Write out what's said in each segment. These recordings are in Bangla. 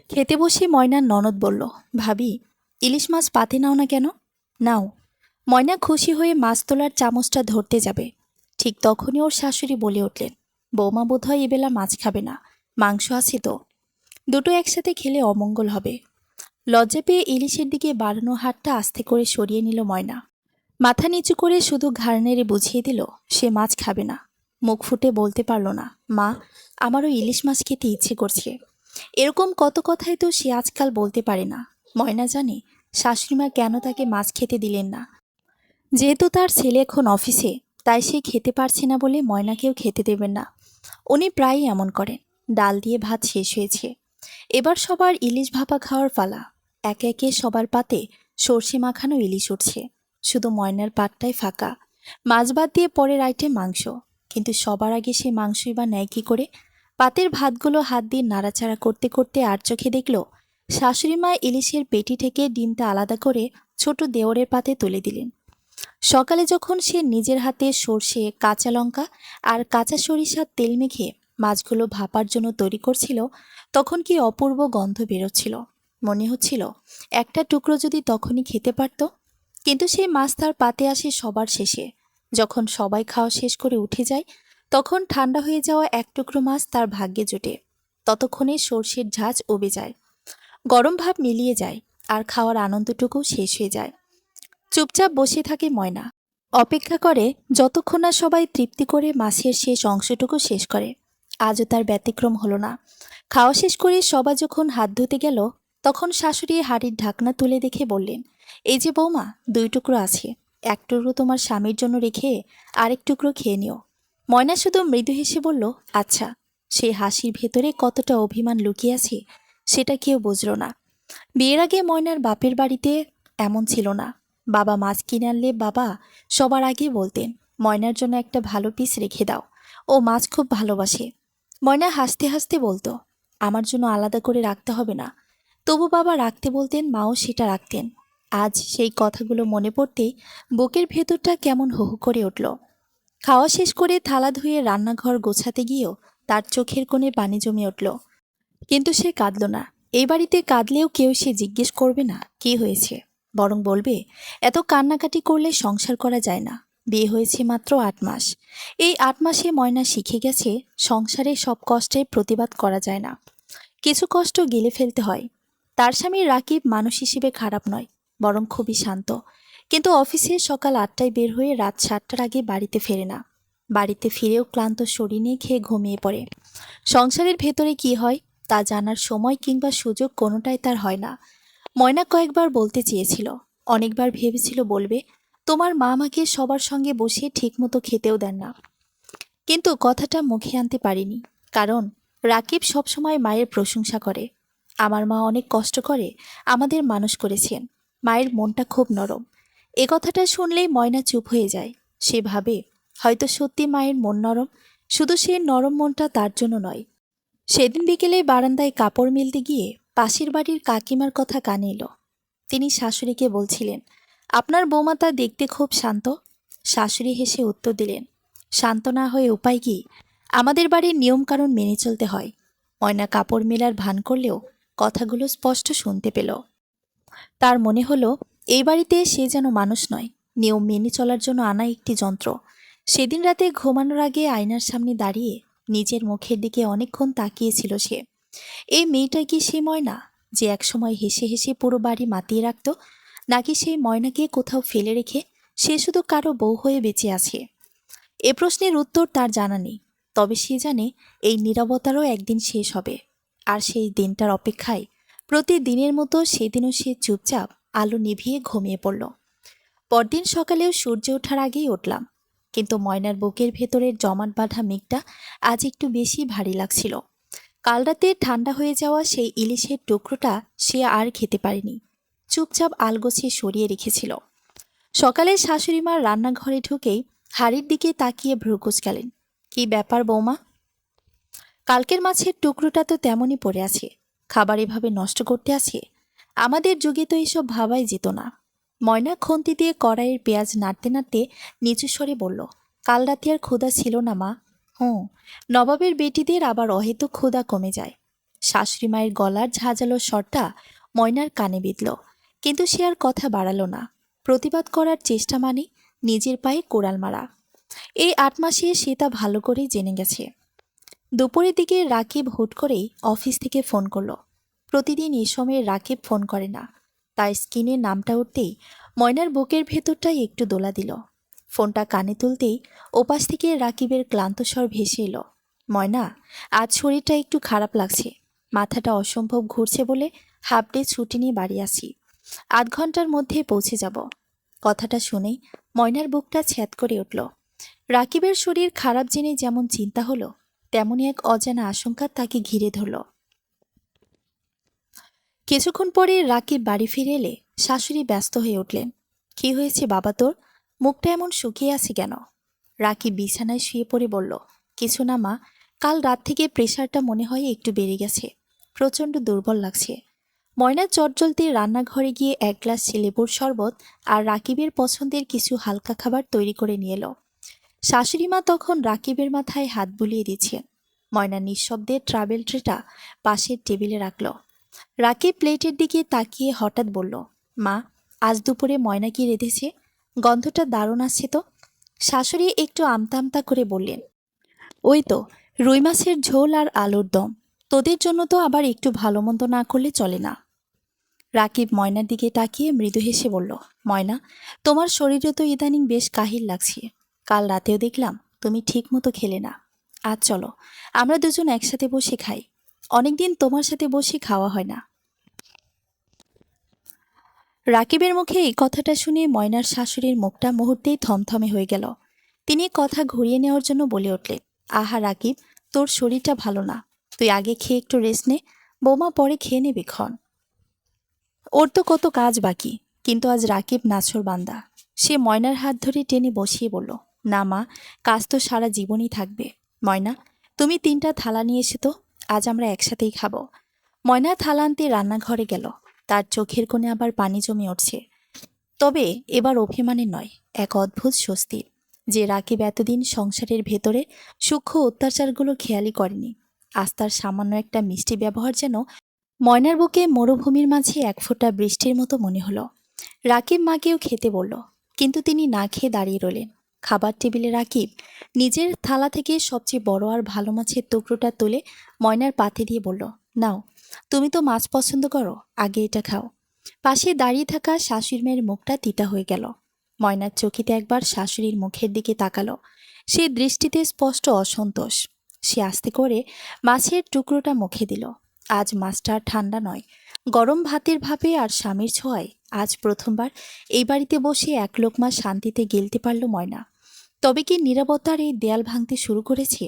খেতে বসে ময়নার ননদ বলল, ভাবি, ইলিশ মাছ পাতে নাও না কেন? নাও। ময়না খুশি হয়ে মাছ তোলার চামচটা ধরতে যাবে, ঠিক তখনই ওর শাশুড়ি বলে উঠলেন, বৌমা বোধহয় এবেলা মাছ খাবে না, মাংস আছে তো। দুটো একসাথে খেলে অমঙ্গল হবে। লজ্জা পেয়ে ইলিশের দিকে বাড়ানো হাতটা আস্তে করে সরিয়ে নিল ময়না। মাথা নিচু করে শুধু ঘাড় নেড়ে বুঝিয়ে দিল সে মাছ খাবে না। মুখ ফুটে বলতে পারল না, মা, আমারও ইলিশ মাছ খেতে ইচ্ছে করছে। এরকম কত কথাই তো সে আজকাল বলতে পারে না। ময়না জানে শাশুড়িমা কেন তাকে মাছ খেতে দিলেন না। যেহেতু তার ছেলে এখন অফিসে, তাই সে খেতে পারছে না বলে ময়নাকেও খেতে দেবেন না। উনি প্রায়ই এমন করেন। ডাল দিয়ে ভাত শেষ হয়েছে, এবার সবার ইলিশ ভাপা খাওয়ার পালা। একে একে সবার পাতে সর্ষে মাখানো ইলিশ উঠছে, শুধু ময়নার পাতটাই ফাঁকা। মাছ বাদ দিয়ে পরের আইটেম মাংস, কিন্তু সবার আগে সে মাংসই বা নেয় কি করে? পাতের ভাতগুলো হাত দিয়ে নাড়াচাড়া করতে করতে আর চোখে দেখল শাশুড়িমা ইলিশের পেটি থেকে ডিমটা আলাদা করে ছোট দেওরের পাতে তুলে দিলেন। সকালে যখন সে নিজের হাতে সর্ষে, কাঁচা লঙ্কা আর কাঁচা সরিষার তেল মেখে মাছগুলো ভাপার জন্য তৈরি করছিল, তখন কি অপূর্ব গন্ধ বেরোচ্ছিল। মনে হচ্ছিল একটা টুকরো যদি তখনই খেতে পারত। কিন্তু সেই মাছ তার পাতে আসে সবার শেষে। যখন সবাই খাওয়া শেষ করে উঠে যায়, তখন ঠান্ডা হয়ে যাওয়া এক টুকরো মাছ তার ভাগ্যে জোটে। ততক্ষণে সর্ষের ঝাঁজ উবে যায়, গরম ভাব মিলিয়ে যায়, আর খাওয়ার আনন্দটুকু শেষ হয়ে যায়। চুপচাপ বসে থাকে ময়না, অপেক্ষা করে যতক্ষণ না সবাই তৃপ্তি করে মাছের শেষ অংশটুকু শেষ করে। আজও তার ব্যতিক্রম হলো না। খাওয়া শেষ করে সবাই যখন হাত ধুতে গেল, তখন শাশুড়ি হাঁড়ির ঢাকনা তুলে দেখে বললেন, এই যে বৌমা, 2 টুকরো আছে, এক টুকরো তোমার স্বামীর জন্য রেখে আরেক টুকরো খেয়ে নিও। ময়না শুধু মৃদু হেসে বলল, আচ্ছা। সেই হাসির ভেতরে কতটা অভিমান লুকিয়ে আছে সেটা কেউ বুঝল না। বিয়ের আগে ময়নার বাপের বাড়িতে এমন ছিল না। বাবা মাছ কিনে আনলে বাবা সবার আগে বলতেন, ময়নার জন্য একটা ভালো পিস রেখে দাও, ও মাছ খুব ভালোবাসে। ময়না হাসতে হাসতে বলতো, আমার জন্য আলাদা করে রাখতে হবে না। তবু বাবা রাখতে বলতেন, মাও সেটা রাখতেন। আজ সেই কথাগুলো মনে পড়তেই বুকের ভেতরটা কেমন হু হু করে উঠল। খাওয়া শেষ করে থালা ধুয়ে রান্নাঘর গোছাতে গিয়েও তার চোখের কোণে পানি জমে উঠল। কিন্তু সে কাঁদল না। এই বাড়িতে কাঁদলেও কেউ সে জিজ্ঞেস করবে না কি হয়েছে, বরং বলবে, এত কান্নাকাটি করলে সংসার করা যায় না। বিয়ে হয়েছে মাত্র 8 মাস। এই 8 মাসে ময়না শিখে গেছে সংসারে সব কষ্টের প্রতিবাদ করা যায় না, কিছু কষ্ট গিলে ফেলতে হয়। তার স্বামী রাকিব মানুষ হিসেবে খারাপ নয়, বরং খুবই শান্ত। কিন্তু অফিসে সকাল 8টায় বের হয়ে রাত 7টার আগে বাড়িতে ফেরে না। বাড়িতে ফিরেও ক্লান্ত শরীর নিয়ে খেয়ে ঘুমিয়ে পড়ে। সংসারের ভেতরে কি হয় তা জানার সময় কিংবা সুযোগ কোনোটাই তার হয় না। ময়না কয়েকবার বলতে চেয়েছিল, অনেকবার ভেবেছিল বলবে, তোমার মা আমাকে সবার সঙ্গে বসে ঠিকমতো খেতেও দেন না। কিন্তু কথাটা মুখে আনতে পারিনি, কারণ রাকিব সবসময় মায়ের প্রশংসা করে। আমার মা অনেক কষ্ট করে আমাদের মানুষ করেছেন, মায়ের মনটা খুব নরম। এ কথাটা শুনলেই ময়না চুপ হয়ে যায়। সে ভাবে, হয়তো সত্যি মায়ের মন নরম, শুধু সে নরম মনটা তার জন্য নয়। সেদিন বিকেলে বারান্দায় কাপড় মেলতে গিয়ে পাশের বাড়ির কাকিমার কথা কানে এলো। তিনি শাশুড়িকে বলছিলেন, আপনার বৌমা তা দেখতে খুব শান্ত। শাশুড়ি হেসে উত্তর দিলেন, শান্ত না হয়ে উপায় কি, আমাদের বাড়ির নিয়মকানুন মেনে চলতে হয়। ময়না কাপড় মেলার ভান করলেও কথাগুলো স্পষ্ট শুনতে পেল। তার মনে হলো এই বাড়িতে সে যেন মানুষ নয়, নিয়ম মেনে চলার জন্য আনা একটি যন্ত্র। সেদিন রাতে ঘুমানোর আগে আয়নার সামনে দাঁড়িয়ে নিজের মুখের দিকে অনেকক্ষণ তাকিয়েছিল সে। এই মেয়েটা কি সেই ময়না যে একসময় হেসে হেসে পুরো বাড়ি মাতিয়ে রাখত, নাকি সেই ময়নাকে কোথাও ফেলে রেখে সে শুধু কারো বউ হয়ে বেঁচে আছে? এ প্রশ্নের উত্তর তার জানা নেই, তবে সে জানে এই নীরবতারও একদিন শেষ হবে। আর সেই দিনটার অপেক্ষায় প্রতিদিনের মতো সেদিনও সে চুপচাপ আলো নিভিয়ে ঘুমিয়ে পড়ল। পরদিন সকালেও সূর্য ওঠার আগেই উঠলাম, কিন্তু ময়নার বুকের ভেতরের জমাট বাঁধা মেঘটা আজ একটু বেশি ভারী লাগছিল। কাল রাতে ঠান্ডা হয়ে যাওয়া সেই ইলিশের টুকরোটা সে আর খেতে পারেনি, চুপচাপ আলগোছে সরিয়ে রেখেছিল। সকালে শাশুড়িমার রান্নাঘরে ঢুকেই হাড়ির দিকে তাকিয়ে ভ্রু কুঁচকালেন, কি ব্যাপার বৌমা? কালকের মাছের টুকরোটা তো তেমনই পড়ে আছে, খাবার এভাবে নষ্ট করতে আছে? আমাদের যুগে তো এসব ভাবাই যেত না। ময়না খুন্তি দিয়ে কড়াইয়ের পেঁয়াজ নাড়তে নাড়তে নিচু স্বরে বলল, কাল রাতে আর ক্ষুধা ছিল না মা। হুঁ, নবাবের বেটিদের আবার অহেতুক ক্ষুধা কমে যায়। শাশুড়ি মায়ের গলার ঝাঁঝালো স্বরটা ময়নার কানে বিঁধল, কিন্তু সে আর কথা বাড়ালো না। প্রতিবাদ করার চেষ্টা মানে নিজের পায়ে কোড়াল মারা। এই ৮ মাসে সে তা ভালো করেই জেনে গেছে। দুপুরের দিকে রাকিব হুট করেই অফিস থেকে ফোন করলো। প্রতিদিন এই সময়ে রাকিব ফোন করে না। তার স্ক্রিনের নামটা উঠতেই ময়নার বুকের ভেতরটাই একটু দোলা দিল। ফোনটা কানে তুলতেই ওপাশ থেকে রাকিবের ক্লান্ত স্বর ভেসে এলো, ময়না, আজ শরীরটা একটু খারাপ লাগছে, মাথাটা অসম্ভব ঘুরছে বলে হাফ ডে ছুটি নিয়ে বাড়ি আসি। ৮ ঘন্টার মধ্যে পৌঁছে যাব। কথাটা শুনেই ময়নার বুকটা ছ্যাদ করে উঠল। রাকিবের শরীর খারাপ জেনে যেমন চিন্তা হলো, তেমনি এক অজানা আশঙ্কা তাকে ঘিরে ধরল। কিছুক্ষণ পরে রাকিব বাড়ি ফিরে এলে শাশুড়ি ব্যস্ত হয়ে উঠলেন। কি হয়েছে বাবা তোর? মুখটা এমন শুকিয়ে আছে কেন? রাকিব বিছানায় শুয়ে পড়ে বলল, কিছু না মা, কাল রাত থেকে প্রেশারটা মনে হয় একটু বেড়ে গেছে, প্রচণ্ড দুর্বল লাগছে। ময়না চটজলতে রান্নাঘরে গিয়ে ১ গ্লাস লেবুর শরবত আর রাকিবের পছন্দের কিছু হালকা খাবার তৈরি করে নিয়ে এলো। শাশুড়িমা তখন রাকিবের মাথায় হাত বুলিয়ে দিচ্ছেন। ময়না নিঃশব্দে ট্রাভেল ট্রেটা পাশের টেবিলে রাখল। রাকিব প্লেটের দিকে তাকিয়ে হঠাৎ বলল, মা, আজ দুপুরে ময়না কি রেঁধেছে? গন্ধটা দারুণ আসছে তো। শাশুড়ি একটু আমতা আমতা করে বললেন, ওই তো, রুই মাছের ঝোল আর আলুর দম। তোদের জন্য তো আবার একটু ভালো মন্দ না করলে চলে না। রাকিব ময়নার দিকে তাকিয়ে মৃদু হেসে বলল, ময়না, তোমার শরীরে তো ইদানিং বেশ কাহিল লাগছে। কাল রাতেও দেখলাম তুমি ঠিক মতো খেলে না। আজ চলো, আমরা দুজন একসাথে বসে খাই। অনেকদিন তোমার সাথে বসে খাওয়া হয় না। রাকিবের মুখে এই কথাটা শুনে ময়নার শাশুড়ির মুখটা মুহূর্তেই থমথমে হয়ে গেল। তিনি কথা ঘুরিয়ে নেওয়ার জন্য বলে উঠলেন, আহা রাকিব, তোর শরীরটা ভালো না, তুই আগে খেয়ে একটু রেস্ট নে, বৌমা পরে খেয়ে নেবে ক্ষণ। ওর তো কত কাজ বাকি। কিন্তু আজ রাকিব নাছোড়বান্দা। সে ময়নার হাত ধরে টেনে বসিয়ে বলল, না মা, কাজ তো সারা জীবনই থাকবে। ময়না, তুমি 3টা থালা নিয়ে এসে তো, আজ আমরা একসাথেই খাবো। ময়না থালা আনতে রান্নাঘরে গেল। তার চোখের কোণে আবার পানি জমে উঠছে। তবে এবার অভিমানে নয়, এক অদ্ভুত স্বস্তি, যে রাকিব এতদিন সংসারের ভেতরে সূক্ষ্ম অত্যাচারগুলো খেয়ালই করেনি। আজ তার সামান্য একটা মিষ্টি ব্যবহার যেন ময়নার বুকে মরুভূমির মাঝে ১ ফোঁটা বৃষ্টির মতো মনে হলো। রাকিব মাকেও খেতে বলল, কিন্তু তিনি না খেয়ে দাঁড়িয়ে রইলেন। খাবার টেবিলে রাকিব নিজের থালা থেকে সবচেয়ে বড় আর ভালো মাছের টুকরোটা তুলে ময়নার পাতে দিয়ে বলল, নাও, তুমি তো মাছ পছন্দ করো, আগে এটা খাও। পাশে দাঁড়িয়ে থাকা শাশুড়ি মেয়ের মুখটা তিতা হয়ে গেল। ময়নার চকিতে একবার শাশুড়ির মুখের দিকে তাকালো। সেই দৃষ্টিতে স্পষ্ট অসন্তোষ। সে আস্তে করে মাছের টুকরোটা মুখে দিল। আজ মাছটা ঠান্ডা নয়, গরম ভাতের ভাপে আর স্বামীর ছোঁয়ায় আজ প্রথমবার এই বাড়িতে বসে ১ লোকমা শান্তিতে গিলতে পারল ময়না। তবে কি নীরবতার এই দেয়াল ভাঙতে শুরু করেছে?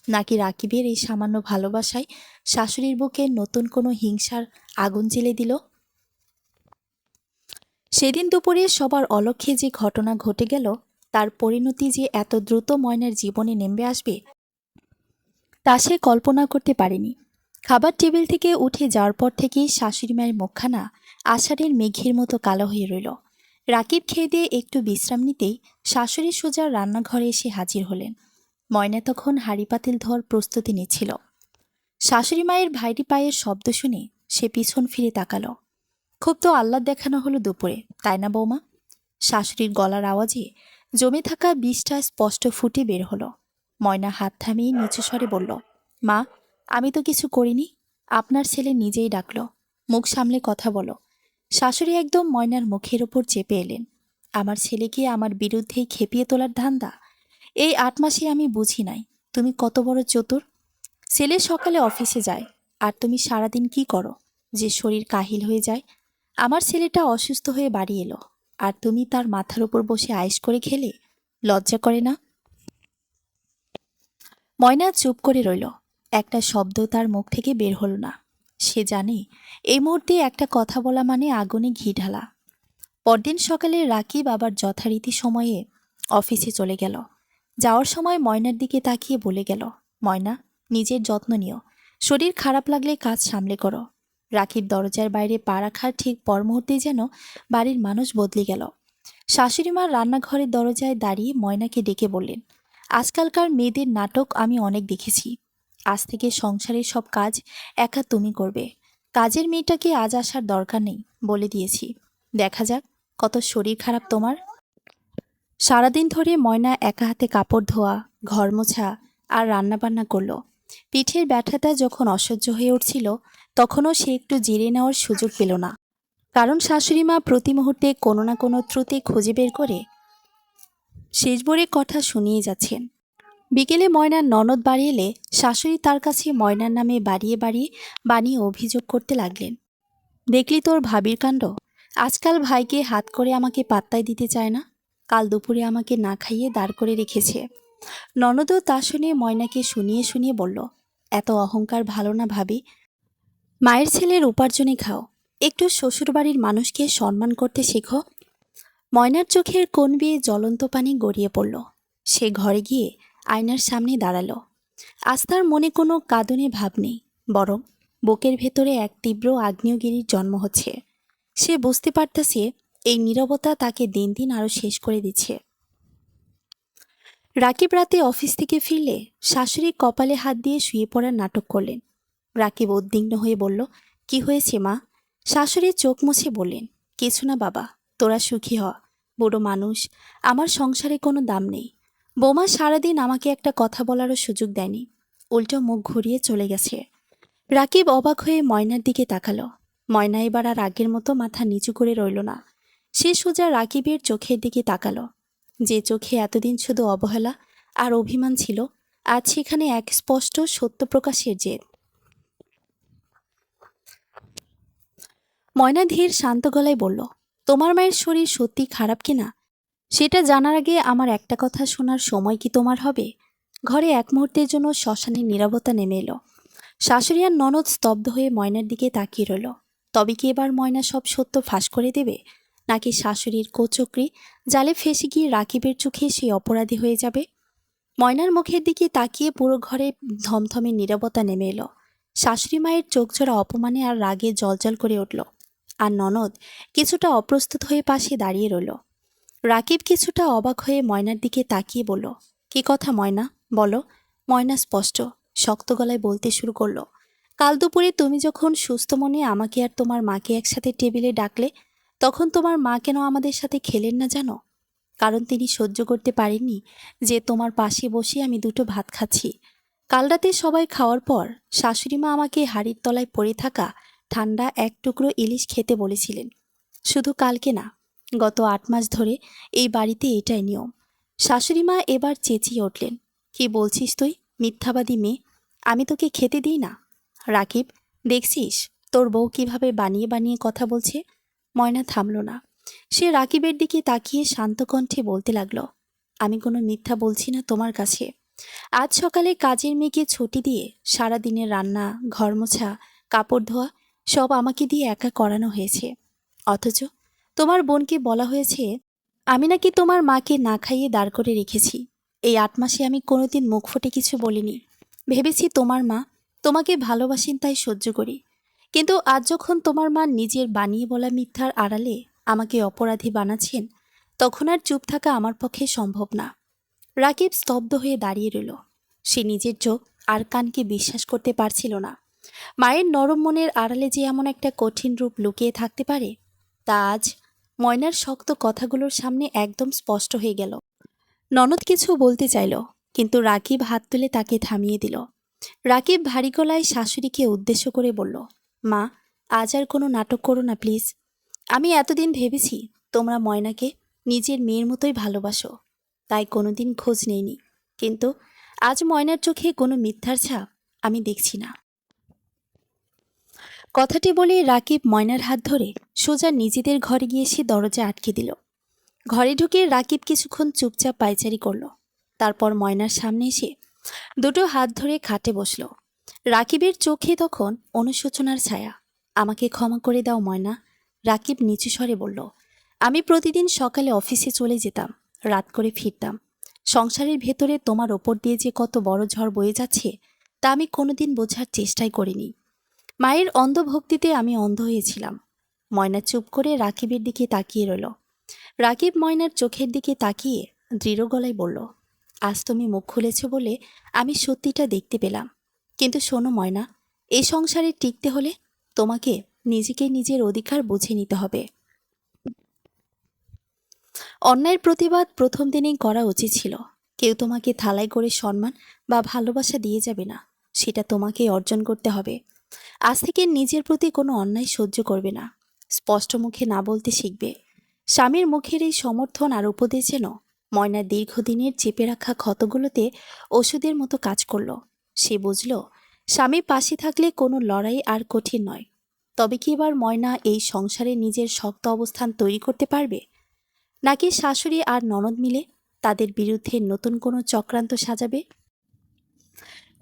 নাকি রাকিবের এই সামান্য ভালোবাসায় শাশুড়ির বুকে নতুন কোনো হিংসার আগুন জ্বেলে দিল? সেদিন দুপুরে সবার অলক্ষ্যে যে ঘটনা ঘটে গেল, তার পরিণতি যে এত দ্রুত ময়নার জীবনে নেমে আসবে তা সে কল্পনা করতে পারেনি। খাবার টেবিল থেকে উঠে যাওয়ার পর থেকেই শাশুড়ি মায়ের মুখখানা আষাঢ়ের মেঘের মতো কালো হয়ে রইল। রাকিব খেয়ে দিয়ে একটু বিশ্রাম নিতেই শাশুড়ি সোজা রান্নাঘরে এসে হাজির হলেন। ময়না তখন হাঁড়ি পাতিল ধোয়ার প্রস্তুতি নিচ্ছিল। শাশুড়ি মায়ের ভারী পায়ের শব্দ শুনে সে পিছন ফিরে তাকালো। খুব তো আহ্লাদ দেখানো হলো দুপুরে, তাই না বৌমা? শাশুড়ির গলার আওয়াজে জমে থাকা বিষটা স্পষ্ট ফুটে বের হলো। ময়না হাত থামিয়ে নিচু স্বরে বলল, মা, আমি তো কিছু করিনি, আপনার ছেলে নিজেই ডাকলো, মুখ সামলে কথা বলো। শাশুড়ি একদম ময়নার মুখের ওপর চেপে এলেন। আমার ছেলেকে আমার বিরুদ্ধেই খেপিয়ে তোলার ধান্দা? এই ৮ মাসে আমি বুঝি নাই তুমি কত বড় চতুর। ছেলে সকালে অফিসে যায়, আর তুমি সারাদিন কি করো যে শরীর কাহিল হয়ে যায়? আমার ছেলেটা অসুস্থ হয়ে বাড়ি এলো, আর তুমি তার মাথার উপর বসে আয়েশ করে খেলে? লজ্জা করে না? ময়না চুপ করে রইল। একটা শব্দ তার মুখ থেকে বের হলো না। সে জানে এই মুহূর্তে একটা কথা বলা মানে আগুনে ঘি ঢালা। পরদিন সকালে রাকিব আবার যথারীতি সময়ে অফিসে চলে গেল। যাওয়ার সময় ময়নার দিকে তাকিয়ে বলে গেল, ময়না, নিজের যত্ন নিও, শরীর খারাপ লাগলে কাজ সামলে করো। রাকিব দরজার বাইরে পা রাখার ঠিক পর মুহূর্তেই যেন বাড়ির মানুষ বদলে গেল। শাশুড়িমার রান্নাঘরের দরজায় দাঁড়িয়ে ময়নাকে ডেকে বললেন, আজকালকার মেয়েদের নাটক আমি অনেক দেখেছি। আজ থেকে সংসারের সব কাজ একা তুমি করবে। কাজের মেয়েটাকে আজ আসার দরকার নেই, বলে দিয়েছি। দেখা যাক কত শরীর খারাপ তোমার। সারাদিন ধরে ময়না একা হাতে কাপড় ধোয়া, ঘর মোছা আর রান্নাবান্না করলো। পিঠের ব্যথাটা যখন অসহ্য হয়ে উঠছিল, তখনও সে একটু জিরে নেওয়ার সুযোগ পেল না। কারণ শাশুড়ি মা প্রতি মুহূর্তে কোনো না কোনো ত্রুটি খুঁজে বের করে শেষবারের কথা শুনিয়ে যাচ্ছেন। বিকেলে ময়নার ননদ বাড়ি এলে শাশুড়ি তার কাছে ময়নার নামে বাড়িয়ে বাড়িয়ে বানিয়ে অভিযোগ করতে লাগলেন। দেখলি তোর ভাবির কাণ্ড, আজকাল ভাইকে হাত করে আমাকে পাত্তাই দিতে চায় না। কাল দুপুরে আমাকে না খাইয়ে দাঁড় করে রেখেছে। ননদও তা শুনে ময়নাকে শুনিয়ে শুনিয়ে বলল, এত অহংকার ভালো না ভাবি। মায়ের ছেলের উপার্জনে খাও, একটু শ্বশুরবাড়ির মানুষকে সম্মান করতে শেখো। ময়নার চোখের কোণ বেয়ে জ্বলন্ত পানি গড়িয়ে পড়ল। সে ঘরে গিয়ে আয়নার সামনে দাঁড়ালো। আজ তার মনে কোনো কাঁদুনে ভাব নেই, বরং বুকের ভেতরে এক তীব্র আগ্নেয়গিরির জন্ম হচ্ছে। সে বুঝতে পারতেছে এই নীরবতা তাকে দিন দিন আরো শেষ করে দিচ্ছে। রাকিব রাতে অফিস থেকে ফিরলে শাশুড়ি কপালে হাত দিয়ে শুয়ে পড়ার নাটক করলেন। রাকিব উদ্বিগ্ন হয়ে বলল, কি হয়েছে মা? শাশুড়ি চোখ মুছে বললেন, কিছু না বাবা, তোরা সুখী হ। বুড়ো মানুষ, আমার সংসারে কোনো দাম নেই। বৌমা সারাদিন আমাকে একটা কথা বলারও সুযোগ দেয়নি, উল্টো মুখ ঘুরিয়ে চলে গেছে। রাকিব অবাক হয়ে ময়নার দিকে তাকালো। ময়না এবার আর আগের মতো মাথা নিচু করে রইল না। সে সোজা রাকিবের চোখের দিকে তাকালো। যে চোখে এতদিন শুধু অবহেলা আর অভিমান ছিল, আজ সেখানে এক স্পষ্ট সত্য প্রকাশের জেদ। ময়না ধীর শান্ত গলায় বলল, তোমার মায়ের শরীর সত্যি খারাপ কিনা সেটা জানার আগে আমার একটা কথা শোনার সময় কি তোমার হবে? ঘরে এক মুহূর্তের জন্য শ্মশানের নীরবতা নেমে এলো। শাশুড়ি আর ননদ স্তব্ধ হয়ে ময়নার দিকে তাকিয়ে রইল। তবে কি এবার ময়না সব সত্য ফাঁস করে দেবে, নাকি শাশুড়ির কোচক্রি জালে ফেসে গিয়ে রাকিবের চোখে সে অপরাধী হয়ে যাবে? ময়নার মুখের দিকে তাকিয়ে পুরো ঘরে ধমধমে নীরবতা নেমে এলো। শাশুড়ি মায়ের চোখজোড়া অপমানে আর রাগে জ্বলজ্বল করে উঠল। আর ননদ কিছুটা অপ্রস্তুত হয়ে পাশে দাঁড়িয়ে রইল। রাকিব কিছুটা অবাক হয়ে ময়নার দিকে তাকিয়ে বলল, কি কথা ময়না, বলো। ময়না স্পষ্ট শক্ত গলায় বলতে শুরু করলো, কাল দুপুরে তুমি যখন সুস্থ মনে আমাকে আর তোমার মাকে একসাথে টেবিলে ডাকলে, তখন তোমার মা কেন আমাদের সাথে খেলেন না জানো? কারণ তিনি সহ্য করতে পারেননি যে তোমার পাশে বসে আমি দুটো ভাত খাচ্ছি। কাল রাতে সবাই খাওয়ার পর শাশুড়ি মা আমাকে হাড়ির তলায় পড়ে থাকা ঠান্ডা এক টুকরো ইলিশ খেতে বলেছিলেন। শুধু কালকে না, গত 8 মাস ধরে এই বাড়িতে এটাই নিয়ম। শাশুড়ি মা এবার চেঁচিয়ে উঠলেন, কি বলছিস তুই, মিথ্যাবাদী মেয়ে? আমি তোকে খেতে দিই না? রাকিব, দেখছিস তোর বউ কিভাবে বানিয়ে বানিয়ে কথা বলছে? ময়না থামল না। সে রাকিবের দিকে তাকিয়ে শান্ত কণ্ঠে বলতে লাগলো, আমি কোনো মিথ্যা বলছি না তোমার কাছে। আজ সকালে কাজের মেয়েকে ছুটি দিয়ে সারা দিনের রান্না, ঘর মোছা, কাপড় ধোয়া সব আমাকে দিয়ে একা করানো হয়েছে। অথচ তোমার বোনকে বলা হয়েছে আমি নাকি তোমার মাকে না খাইয়ে দাঁড় করে রেখেছি। এই 8 মাসে আমি কোনোদিন মুখ ফুটে কিছু বলিনি। ভেবেছি তোমার মা তোমাকে ভালোবাসেন তাই সহ্য করি। কিন্তু আজ যখন তোমার মা নিজের বানিয়ে বলা মিথ্যার আড়ালে আমাকে অপরাধী বানাচ্ছেন, তখন আর চুপ থাকা আমার পক্ষে সম্ভব না। রাকিব স্তব্ধ হয়ে দাঁড়িয়ে রইল। সে নিজের চোখ আর কানকে বিশ্বাস করতে পারছিল না। মায়ের নরম মনের আড়ালে যে এমন একটা কঠিন রূপ লুকিয়ে থাকতে পারে, তা আজ ময়নার শক্ত কথাগুলোর সামনে একদম স্পষ্ট হয়ে গেল। ননদ কিছু বলতে চাইল, কিন্তু রাকিব হাত তুলে তাকে থামিয়ে দিল। রাকিব ভারী গলায় শাশুড়িকে উদ্দেশ্য করে বলল, মা, আজ আর কোনো নাটক করো না প্লিজ। আমি এতদিন ভেবেছি তোমরা ময়নাকে নিজের মেয়ের মতোই ভালোবাসো, তাই কোনোদিন খোঁজ নেইনি। কিন্তু আজ ময়নার চোখে কোনো মিথ্যার ছাপ আমি দেখছি না। কথাটি বলে রাকিব ময়নার হাত ধরে সোজা নিজেদের ঘরে গিয়ে সে দরজা আটকে দিল। ঘরে ঢুকে রাকিব কিছুক্ষণ চুপচাপ পায়চারি করল। তারপর ময়নার সামনে এসে দুটো হাত ধরে খাটে বসল। রাকিবের চোখে তখন অনুশোচনার ছায়া। আমাকে ক্ষমা করে দাও ময়না, রাকিব নিচু স্বরে বলল। আমি প্রতিদিন সকালে অফিসে চলে যেতাম, রাত করে ফিরতাম। সংসারের ভেতরে তোমার ওপর দিয়ে যে কত বড় ঝড় বয়ে যাচ্ছে তা আমি কোনোদিন বোঝার চেষ্টাই করিনি। মায়ের অন্ধভক্তিতে আমি অন্ধ হয়েছিলাম। ময়না চুপ করে রাকিবের দিকে তাকিয়ে রইল। রাকিব ময়নার চোখের দিকে তাকিয়ে দৃঢ় গলায় বলল, আজ তুমি মুখ খুলেছ বলে আমি সত্যিটা দেখতে পেলাম। কিন্তু শোনো ময়না, এই সংসারে টিকতে হলে তোমাকে নিজেকে নিজের অধিকার বুঝে নিতে হবে। অন্যায়ের প্রতিবাদ প্রথম দিনেই করা উচিত ছিল। কেউ তোমাকে থালাই করে সম্মান বা ভালোবাসা দিয়ে যাবে না, সেটা তোমাকেই অর্জন করতে হবে। আজ থেকে নিজের প্রতি কোনো অন্যায় সহ্য করবে না, স্পষ্ট মুখে না বলতে শিখবে। স্বামীর মুখের এই সমর্থন আর উপদেশ যেন ময়নার দীর্ঘদিনের চেপে রাখা ক্ষতগুলোতে ওষুধের মতো কাজ করল। সে বুঝল, স্বামী পাশে থাকলে কোনো লড়াই আর কঠিন নয়। তবে কি এবার ময়না এই সংসারে নিজের শক্ত অবস্থান তৈরি করতে পারবে, নাকি শাশুড়ি আর ননদ মিলে তাদের বিরুদ্ধে নতুন কোনো চক্রান্ত সাজাবে?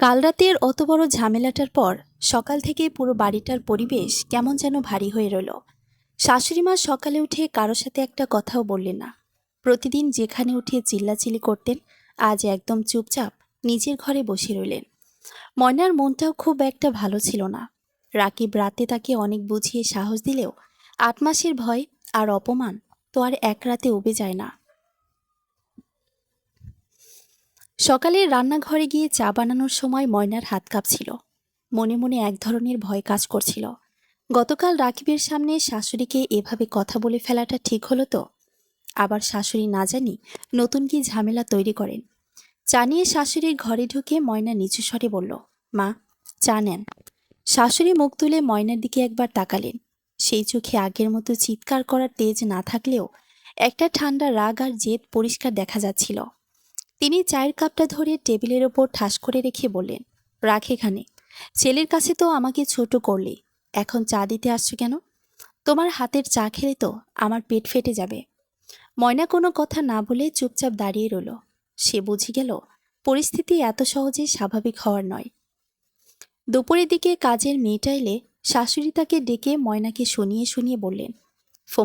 কাল রাতের অত বড় ঝামেলাটার পর সকাল থেকে পুরো বাড়িটার পরিবেশ কেমন যেন ভারী হয়ে রইল। শাশুড়িমা সকালে উঠে কারো সাথে একটা কথাও বললেন না। প্রতিদিন যেখানে উঠে চিল্লাচিল্লি করতেন, আজ একদম চুপচাপ নিজের ঘরে বসে রইলেন। ময়নার মনটাও খুব একটা ভালো ছিল না। রাকিব রাতে তাকে অনেক বুঝিয়ে সাহস দিলেও 8 মাসের ভয় আর অপমান তো আর এক রাতে উবে যায় না। সকালে রান্নাঘরে গিয়ে চা বানানোর সময় ময়নার হাত কাঁপছিল। মনে মনে এক ধরনের ভয় কাজ করছিল। গতকাল রাকিবের সামনে শাশুড়িকে এভাবে কথা বলে ফেলাটা ঠিক হলো তো? আবার শাশুড়ি না জানি নতুন কি ঝামেলা তৈরি করেন। চা নিয়ে শাশুড়ির ঘরে ঢুকে ময়না নিচু স্বরে বলল, মা, চা নেন। শাশুড়ি মুখ তুলে ময়নার দিকে একবার তাকালেন। সেই চোখে আগের মতো চিৎকার করার তেজ না থাকলেও একটা ঠান্ডা রাগ আর জেদ পরিষ্কার দেখা যাচ্ছিল। তিনি চায়ের কাপটা ধরে টেবিলের ওপর ঠাস করে রেখে বললেন, রাখ এখানে। ছেলের কাছে তো আমাকে ছোট করলে, এখন চা দিতে আসছো কেন? তোমার হাতের চা খেলে তো আমার পেট ফেটে যাবে। ময়না কোনো কথা না বলে চুপচাপ দাঁড়িয়ে রইল। সে বুঝে গেল পরিস্থিতি এত সহজে স্বাভাবিক হওয়ার নয়। দুপুরের দিকে কাজের মেয়েটা এলে শাশুড়ি তাকে ডেকে ময়নাকে শুনিয়ে শুনিয়ে বললেন,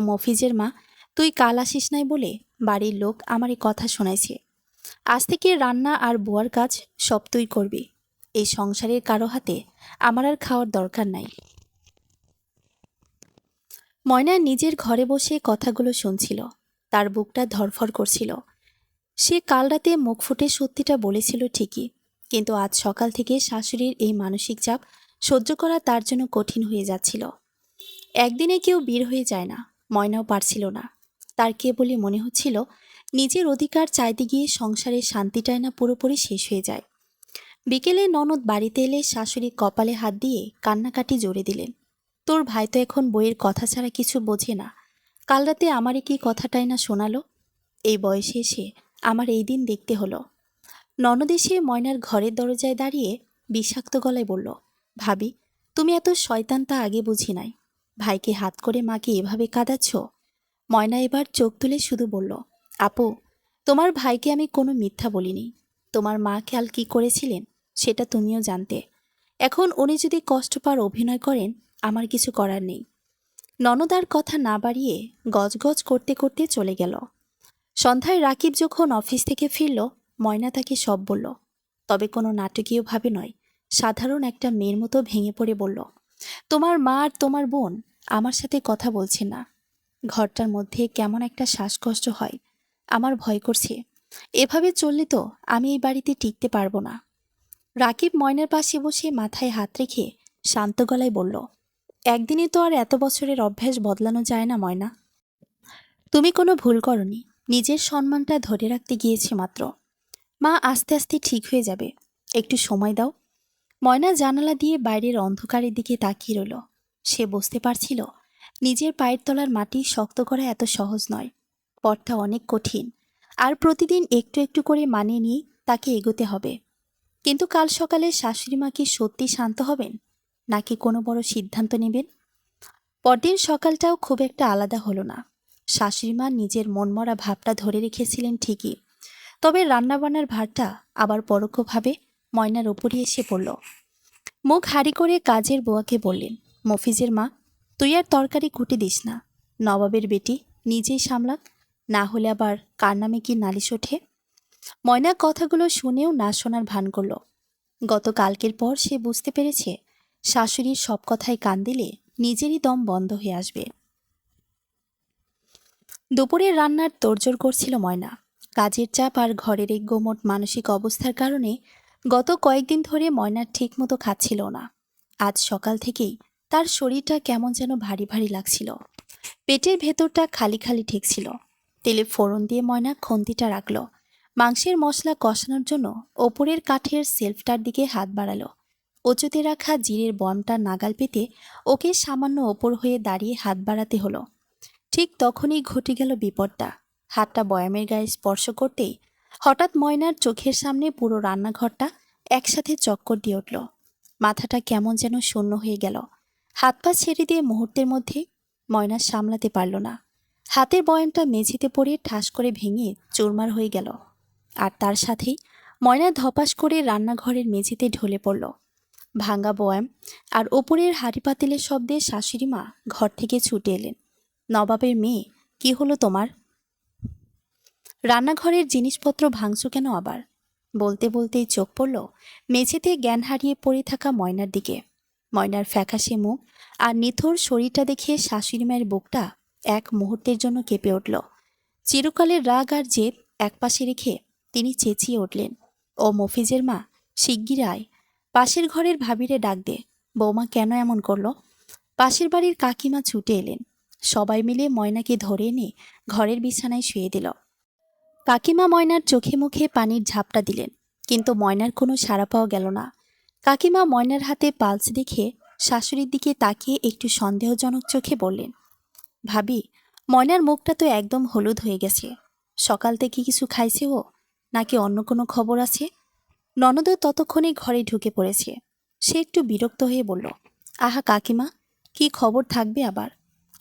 মফিজের মা, তুই কাল আসিস নাই বলে বাড়ির লোক আমার এই কথা শোনাইছে। আজ থেকে রান্না আর বুয়ার কাজ সব তুই করবি। এই সংসারের কারো হাতে আমার আর খাওয়ার দরকার নাই। ময়না নিজের ঘরে বসে কথাগুলো শুনছিল। তার বুকটা ধড়ফড় করছিল। সে কাল রাতে মুখ ফুটে সত্যিটা বলেছিল ঠিকই, কিন্তু আজ সকাল থেকে শাশুড়ির এই মানসিক চাপ সহ্য করা তার জন্য কঠিন হয়ে যাচ্ছিল। একদিনে কেউ বের হয়ে যায় না, ময়নাও পারছিল না। তার কেবলই মনে হচ্ছিল নিজের অধিকার চাইতে গিয়ে সংসারের শান্তিটাই না পুরোপুরি শেষ হয়ে যায়। বিকেলে ননদ বাড়িতে এলে শাশুড়ি কপালে হাত দিয়ে কান্নাকাটি জোরে দিলেন, তোর ভাই তো এখন বইয়ের কথা ছাড়া কিছু বোঝে না। কাল রাতে আমারই কি কথাটাই না শোনালো। এই বয়সে এসে আমার এই দিন দেখতে হলো। ননদ এসে ময়নার ঘরের দরজায় দাঁড়িয়ে বিষাক্ত গলায় বলল, ভাবি, তুমি এত শয়তান তা আগে বুঝি নাই। ভাইকে হাত করে মাকে এভাবে কাঁদাচ্ছ। ময়না এবার চোখ তুলে শুধু বলল, আপু, তোমার ভাইকে আমি কোনো মিথ্যা বলিনি। তোমার মা কাল কি করেছিলেন সেটা তুমিও জানতে। এখন উনি যদি কষ্ট পার অভিনয় করেন, আমার কিছু করার নেই। ননদ আর কথা না বাড়িয়ে গজগজ করতে করতে চলে গেল। সন্ধ্যায় রাকিব যখন অফিস থেকে ফিরল, ময়না তাকে সব বলল, তবে কোনো নাটকীয়ভাবে নয়, সাধারণ একটা মেয়ের মতো ভেঙে পড়ে বলল, তোমার মা আর তোমার বোন আমার সাথে কথা বলছে না। ঘরটার মধ্যে কেমন একটা শ্বাসকষ্ট হয়, আমার ভয় করছে। এভাবে চললে তো আমি এই বাড়িতে টিকতে পারবো না। রাকিব ময়নার পাশে বসে মাথায় হাত রেখে শান্ত গলায় বলল, একদিনে তো আর এত বছরের অভ্যাস বদলানো যায় না ময়না। তুমি কোনো ভুল করনি, নিজের সম্মানটা ধরে রাখতে গিয়েছে মাত্র। মা আস্তে আস্তে ঠিক হয়ে যাবে, একটু সময় দাও। ময়না জানালা দিয়ে বাইরের অন্ধকারের দিকে তাকিয়ে রইল। সে বুঝতে পারছিল নিজের পায়ের তলার মাটি শক্ত করা এত সহজ নয়। পথটা অনেক কঠিন, আর প্রতিদিন একটু একটু করে মানিয়ে নিয়ে তাকে এগোতে হবে। কিন্তু কাল সকালে শাশুড়ি মা কি সত্যি শান্ত হবেন, নাকি কোনো বড় সিদ্ধান্ত নেবেন? পরদিন সকালটাও খুব একটা আলাদা হলো না। শাশুড়িমা নিজের মনমরা ভাবটা ধরে রেখেছিলেন ঠিকই, তবে রান্নাবান্নার ভারটা আবার পরোক্ষভাবে ময়নার ওপরই এসে পড়ল। মুখ হাঁড়ি করে কাজের বুয়াকে বললেন, মফিজের মা, তুই আর তরকারি কুটে দিস না। নবাবের বেটি নিজেই সামলাক, না হলে আবার কার নামে কি নালিশ ওঠে। ময়না কথাগুলো শুনেও না শোনার ভান করল। গতকালকের পর সে বুঝতে পেরেছে শাশুড়ির সব কথায় কান দিলে নিজেরই দম বন্ধ হয়ে আসবে। দুপুরের রান্নার তোড়জোড় করছিল ময়না। কাজের চাপ আর ঘরের এই গোমট মানসিক অবস্থার কারণে গত কয়েকদিন ধরে ময়না ঠিকমতো খাচ্ছিল না। আজ সকাল থেকেই তার শরীরটা কেমন যেন ভারী ভারী লাগছিল। পেটের ভেতরটা খালি খালি ঠেকছিল। তেলে ফোড়ন দিয়ে ময়না খন্তিটা রাখল। মাংসের মশলা কষানোর জন্য ওপরের কাঠের সেলফটার দিকে হাত বাড়ালো। উঁচুতে রাখা জিরের বয়ামটা নাগাল পেতে ওকে সামান্য ওপর হয়ে দাঁড়িয়ে হাত বাড়াতে হলো। ঠিক তখনই ঘটে গেল বিপদটা। হাতটা বয়ামের গায়ে স্পর্শ করতেই হঠাৎ ময়নার চোখের সামনে পুরো রান্নাঘরটা একসাথে চক্কর দিয়ে উঠল। মাথাটা কেমন যেন শূন্য হয়ে গেল। হাত পা ছেড়ে দিয়ে মুহূর্তের মধ্যে ময়না সামলাতে পারল না। হাতের বয়ামটা মেঝেতে পড়ে ঠাস করে ভেঙে চুরমার হয়ে গেল। আর তার সাথেই ময়না ধপাস করে রান্নাঘরের মেঝেতে ঢলে পড়ল। ভাঙা বয়াম আর ওপরের হাঁড়ি পাতিলের শব্দে শাশুড়ি মা ঘর থেকে ছুটে এলেন। নবাবের মেয়ে, কি হলো তোমার? রান্নাঘরের জিনিসপত্র ভাঙছো কেন আবার? বলতে বলতেই চোখ পড়ল মেঝেতে জ্ঞান হারিয়ে পড়ে থাকা ময়নার দিকে। ময়নার ফ্যাকাশে মুখ আর নিথর শরীরটা দেখে শাশুড়ি মায়ের বুকটা এক মুহূর্তের জন্য কেঁপে উঠল। চিরকালের রাগ আর জেদ একপাশে রেখে তিনি চেঁচিয়ে উঠলেন, ও মফিজের মা, শিগগির আয়, পাশের ঘরের ভাবিরে ডাক দে। বৌমা কেন এমন করলো? পাশের বাড়ির কাকিমা ছুটে এলেন। সবাই মিলে ময়নাকে ধরে এনে ঘরের বিছানায় শুয়ে দিল। কাকিমা ময়নার চোখে মুখে পানির ঝাপটা দিলেন, কিন্তু ময়নার কোনো সাড়া পাওয়া গেল না। কাকিমা ময়নার হাতে পালস দেখে শাশুড়ির দিকে তাকিয়ে একটু সন্দেহজনক চোখে বললেন, ভাবি, ময়নার মুখটা তো একদম হলুদ হয়ে গেছে। সকাল থেকে কিছু খাইছে ও, নাকি অন্য কোনো খবর আছে? ননদও ততক্ষণে ঘরে ঢুকে পড়েছে। সে একটু বিরক্ত হয়ে বলল, আহা কাকিমা, কি খবর থাকবে আবার?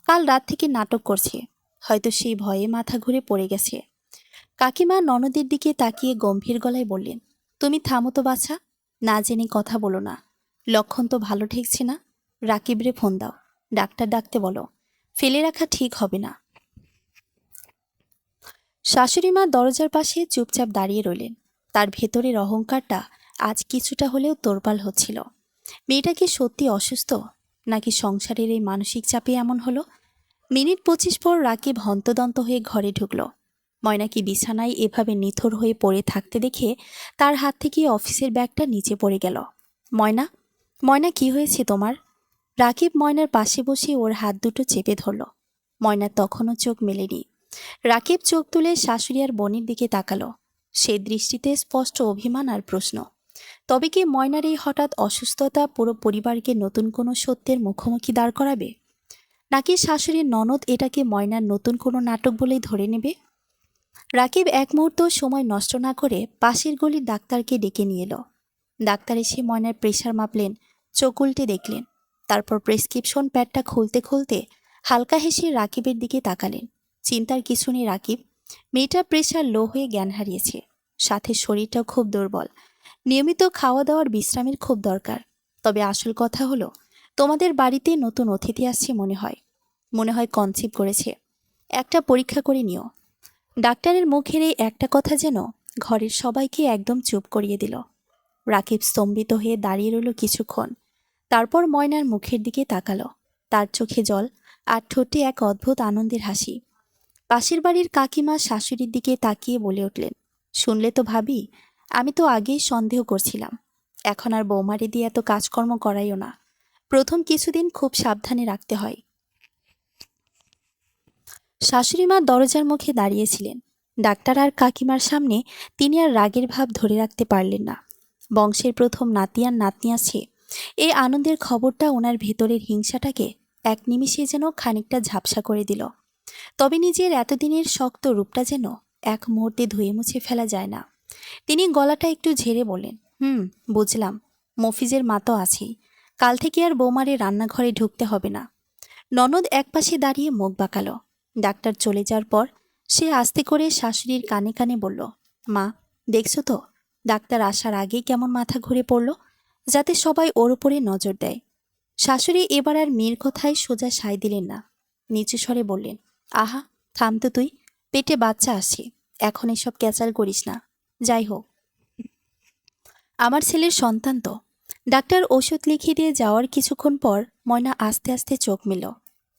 কাল রাত থেকে নাটক করছে, হয়তো সেই ভয়ে মাথা ঘুরে পড়ে গেছে। কাকিমা ননদের দিকে তাকিয়ে গম্ভীর গলায় বললেন, তুমি থামো তো বাছা, না জেনে কথা বলো না। লক্ষণ তো ভালো ঠেকছে না। রাকিবরে ফোন দাও, ডাক্তার ডাকতে বলো, ফেলে রাখা ঠিক হবে না। শাশুড়িমা দরজার পাশে চুপচাপ দাঁড়িয়ে রইলেন। তার ভেতরের অহংকারটা আজ কিছুটা হলেও তোলপাড় হচ্ছিল। মেয়েটা কি সত্যি অসুস্থ, নাকি সংসারের এই মানসিক চাপে এমন হলো? মিনিট 25 পর রাকিব হন্তদন্ত হয়ে ঘরে ঢুকল। ময়নাকে বিছানায় এভাবে নিথর হয়ে পড়ে থাকতে দেখে তার হাত থেকে অফিসের ব্যাগটা নিচে পড়ে গেল। ময়না, ময়না, কি হয়েছে তোমার? রাকিব ময়নার পাশে বসে ওর হাত দুটো চেপে ধরল। ময়না তখনও চোখ মেলেনি। রাকিব চোখ তুলে শাশুড়ি আর বোনের দিকে তাকালো। সে দৃষ্টিতে স্পষ্ট অভিমান আর প্রশ্ন। তবে কি ময়নার এই হঠাৎ অসুস্থতা পুরো পরিবারকে নতুন কোনো সত্যের মুখোমুখি দাঁড় করাবে, নাকি শাশুড়ির ননদ এটাকে ময়নার নতুন কোনো নাটক বলেই ধরে নেবে? রাকিব এক মুহূর্ত সময় নষ্ট না করে পাশের গলির ডাক্তারকে ডেকে নিয়ে এলো। ডাক্তার এসে ময়নার প্রেশার মাপলেন, চোখ উল্টে দেখলেন। তারপর প্রেসক্রিপশন প্যাডটা খুলতে খুলতে হালকা হেসে রাকিবের দিকে তাকালেন। চিন্তার কিছু নেই রাকিব, মেয়েটার প্রেশার লো হয়ে জ্ঞান হারিয়েছে, সাথে শরীরটাও খুব দুর্বল। নিয়মিত খাওয়া দাওয়ার বিশ্রামের খুব দরকার। তবে আসল কথা হলো, তোমাদের বাড়িতে নতুন অতিথি আসছে মনে হয় কনসিভ করেছে। একটা পরীক্ষা করে নিও। ডাক্তারের মুখের এই একটা কথা যেন ঘরের সবাইকে একদম চুপ করিয়ে দিল। রাকিব স্তম্ভিত হয়ে দাঁড়িয়ে রইল কিছুক্ষণ। তারপর ময়নার মুখের দিকে তাকালো। তার চোখে জল আর ঠোঁটে এক অদ্ভুত আনন্দের হাসি। পাশের বাড়ির কাকিমা শাশুড়ির দিকে তাকিয়ে বলে উঠলেন, শুনলে তো ভাবি, আমি তো আগেই সন্দেহ করছিলাম। এখন আর বৌমারে দিয়ে এত কাজকর্ম করাইও না। প্রথম কিছুদিন খুব সাবধানে রাখতে হয়। শাশুড়িমা দরজার মুখে দাঁড়িয়েছিলেন। ডাক্তার আর কাকিমার সামনে তিনি আর রাগের ভাব ধরে রাখতে পারলেন না। বংশের প্রথম নাতি আর নাতনি আছে, এই আনন্দের খবরটা ওনার ভেতরের হিংসাটাকে এক নিমিষে যেন খানিকটা ঝাপসা করে দিল। তবে নিজের এতদিনের শক্ত রূপটা যেন এক মুহূর্তে ধুয়ে মুছে ফেলা যায় না। তিনি গলাটা একটু ঝেড়ে বললেন, বুঝলাম, মফিজের মা তো আছেই। কাল থেকে আর বৌমারে রান্নাঘরে ঢুকতে হবে না। ননদ একপাশে দাঁড়িয়ে মুখ বাঁকালো। ডাক্তার চলে যাওয়ার পর সে আস্তে করে শাশুড়ির কানে কানে বলল, মা, দেখছো তো, ডাক্তার আসার আগেই কেমন মাথা ঘুরে পড়ল, যাতে সবাই ওর উপরে নজর দেয়। শাশুড়ি এবার আর মেয়ের কথায় সোজা সায় দিলেন না। নিচু স্বরে বললেন, আহা, থাম তো তুই, পেটে বাচ্চা আসছে, এখন এসব ক্যাচাল করিস না। যাই হোক, আমার ছেলের সন্তান তো। ডাক্তার ওষুধ লিখে দিয়ে যাওয়ার কিছুক্ষণ পর ময়না আস্তে আস্তে চোখ মেল।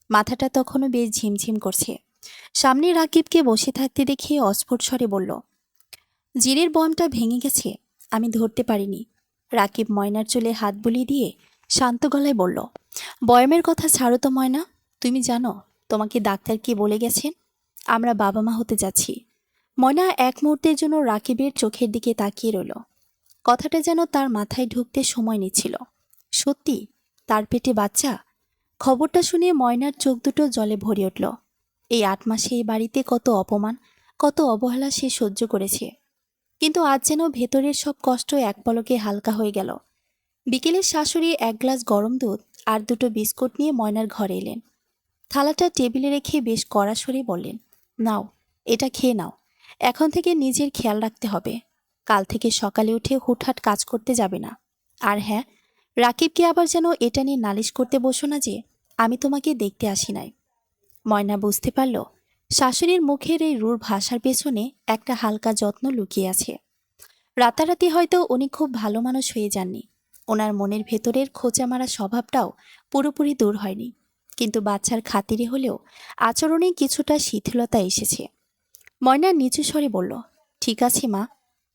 মাথাটা তখনও বেশ ঝিমঝিম করছে। সামনে রাকিবকে বসে থাকতে দেখে অস্ফুট স্বরে বলল, জিরের বয়ামটা ভেঙে গেছে, আমি ধরতে পারিনি। রাকিব ময়নার চুলে হাত বুলিয়ে দিয়ে শান্ত গলায় বলল, বয়ামের কথা ছাড়ো তো ময়না। তুমি জানো তোমাকে ডাক্তার কি বলে গেছেন? আমরা বাবা মা হতে যাচ্ছি। ময়না এক মুহূর্তের জন্য রাকিবের চোখের দিকে তাকিয়ে রইল। কথাটা যেন তার মাথায় ঢুকতে সময় নিচ্ছিল। সত্যি তার পেটে বাচ্চা? খবরটা শুনে ময়নার চোখ দুটো জলে ভরে উঠল। এই ৮ মাসে এই বাড়িতে কত অপমান, কত অবহেলা সে সহ্য করেছে। কিন্তু আজ যেন ভেতরের সব কষ্ট এক পলকে হালকা হয়ে গেল। বিকেলে শাশুড়ি এক গ্লাস গরম দুধ আর দুটো বিস্কুট নিয়ে ময়নার ঘরে এলেন। থালাটা টেবিলে রেখে বেশ কড়া স্বরে বললেন, নাও, এটা খেয়ে নাও। এখন থেকে নিজের খেয়াল রাখতে হবে। কাল থেকে সকালে উঠে হুটহাট কাজ করতে যাবে না। আর হ্যাঁ, রাকিবকে আবার যেন এটা নিয়ে নালিশ করতে বসো না যে আমি তোমাকে দেখতে আসি নাই। ময়না বুঝতে পারল শাশুড়ির মুখের এই রূঢ় ভাষার পেছনে একটা হালকা যত্ন লুকিয়ে আছে। রাতারাতি হয়তো উনি খুব ভালো মানুষ হয়ে যাননি। ওনার মনের ভেতরের খোঁচা মারা স্বভাবটাও পুরোপুরি দূর হয়নি। কিন্তু বাচ্চার খাতিরে হলেও আচরণে কিছুটা শিথিলতা এসেছে। ময়না নিচু স্বরে বলল, ঠিক আছে মা।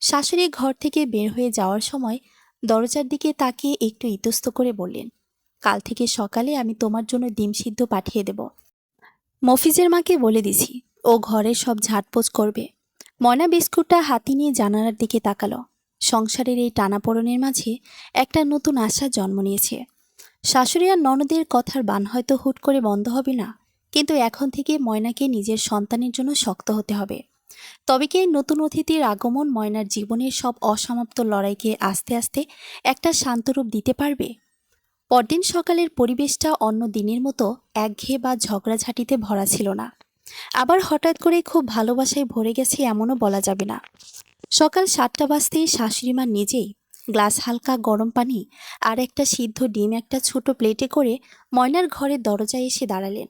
শাশুড়ি ঘর থেকে বের হয়ে যাওয়ার সময় দরজার দিকে তাকিয়ে একটু ইতস্ত করে বললেন, কাল থেকে সকালে আমি তোমার জন্য ডিম সিদ্ধ পাঠিয়ে দেব। মফিজের মাকে বলে দিছি, ও ঘরের সব ঝাড়পোছ করবে। ময়না বিস্কুটটা হাতি নিয়ে জানালার দিকে তাকালো। সংসারের এই টানাপোড়েনের মাঝে একটা নতুন আশা জন্ম নিয়েছে। শাশুড়ি আর ননদের কথার বান হয়তো হুট করে বন্ধ হবে না, কিন্তু এখন থেকে ময়নাকে নিজের সন্তানের জন্য শক্ত হতে হবে। তবে কি এই নতুন অতিথির আগমন ময়নার জীবনের সব অসমাপ্ত লড়াইকে আস্তে আস্তে একটা শান্তরূপ দিতে পারবে? পরদিন সকালের পরিবেশটা অন্য দিনের মতো একঘেয়ে বা ঝগড়াঝাটিতে ভরা ছিল না। আবার হঠাৎ করে খুব ভালোবাসায় ভরে গেছে এমনও বলা যাবে না। সকাল ৭টা বাজতেই শাশুড়িমা নিজেই গ্লাস হালকা গরম পানি আর একটা সিদ্ধ ডিম একটা ছোট প্লেটে করে ময়নার ঘরের দরজায় এসে দাঁড়ালেন।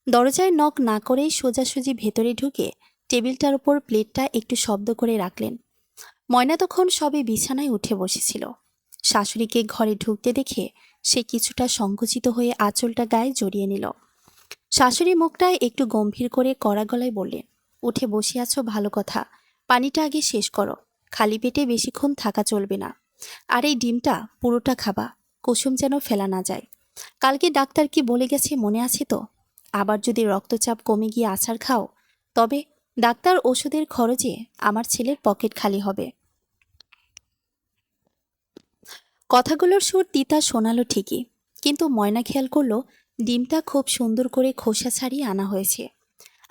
দরজায় নক না করেই সোজাসুজি ভেতরে ঢুকে টেবিলটার উপর প্লেটটা একটু শব্দ করে রাখলেন। ময়না তখন সবে বিছানায় উঠে বসেছিল। শাশুড়িকে ঘরে ঢুকতে দেখে সে কিছুটা সংকুচিত হয়ে আঁচলটা গায়ে জড়িয়ে নিল। শাশুড়ি মুখটা একটু গম্ভীর করে কড়া গলায় বললেন, উঠে বসে আছো ভালো কথা, পানিটা আগে শেষ করো। খালি পেটে বেশিক্ষণ থাকা চলবে না। আর এই ডিমটা পুরোটা খাবা, কুসুম যেন ফেলা না যায়। কালকে ডাক্তার কি বলে গেছে মনে আছে তো? আবার যদি রক্তচাপ কমে গিয়ে আছাড় খাও, তবে ডাক্তার ওষুধের খরচে আমার ছেলের পকেট খালি হবে। কথাগুলোর সুর তিতা শোনালো ঠিকই, কিন্তু ময়না খেয়াল করলো ডিমটা খুব সুন্দর করে খোসা ছাড়িয়ে আনা হয়েছে।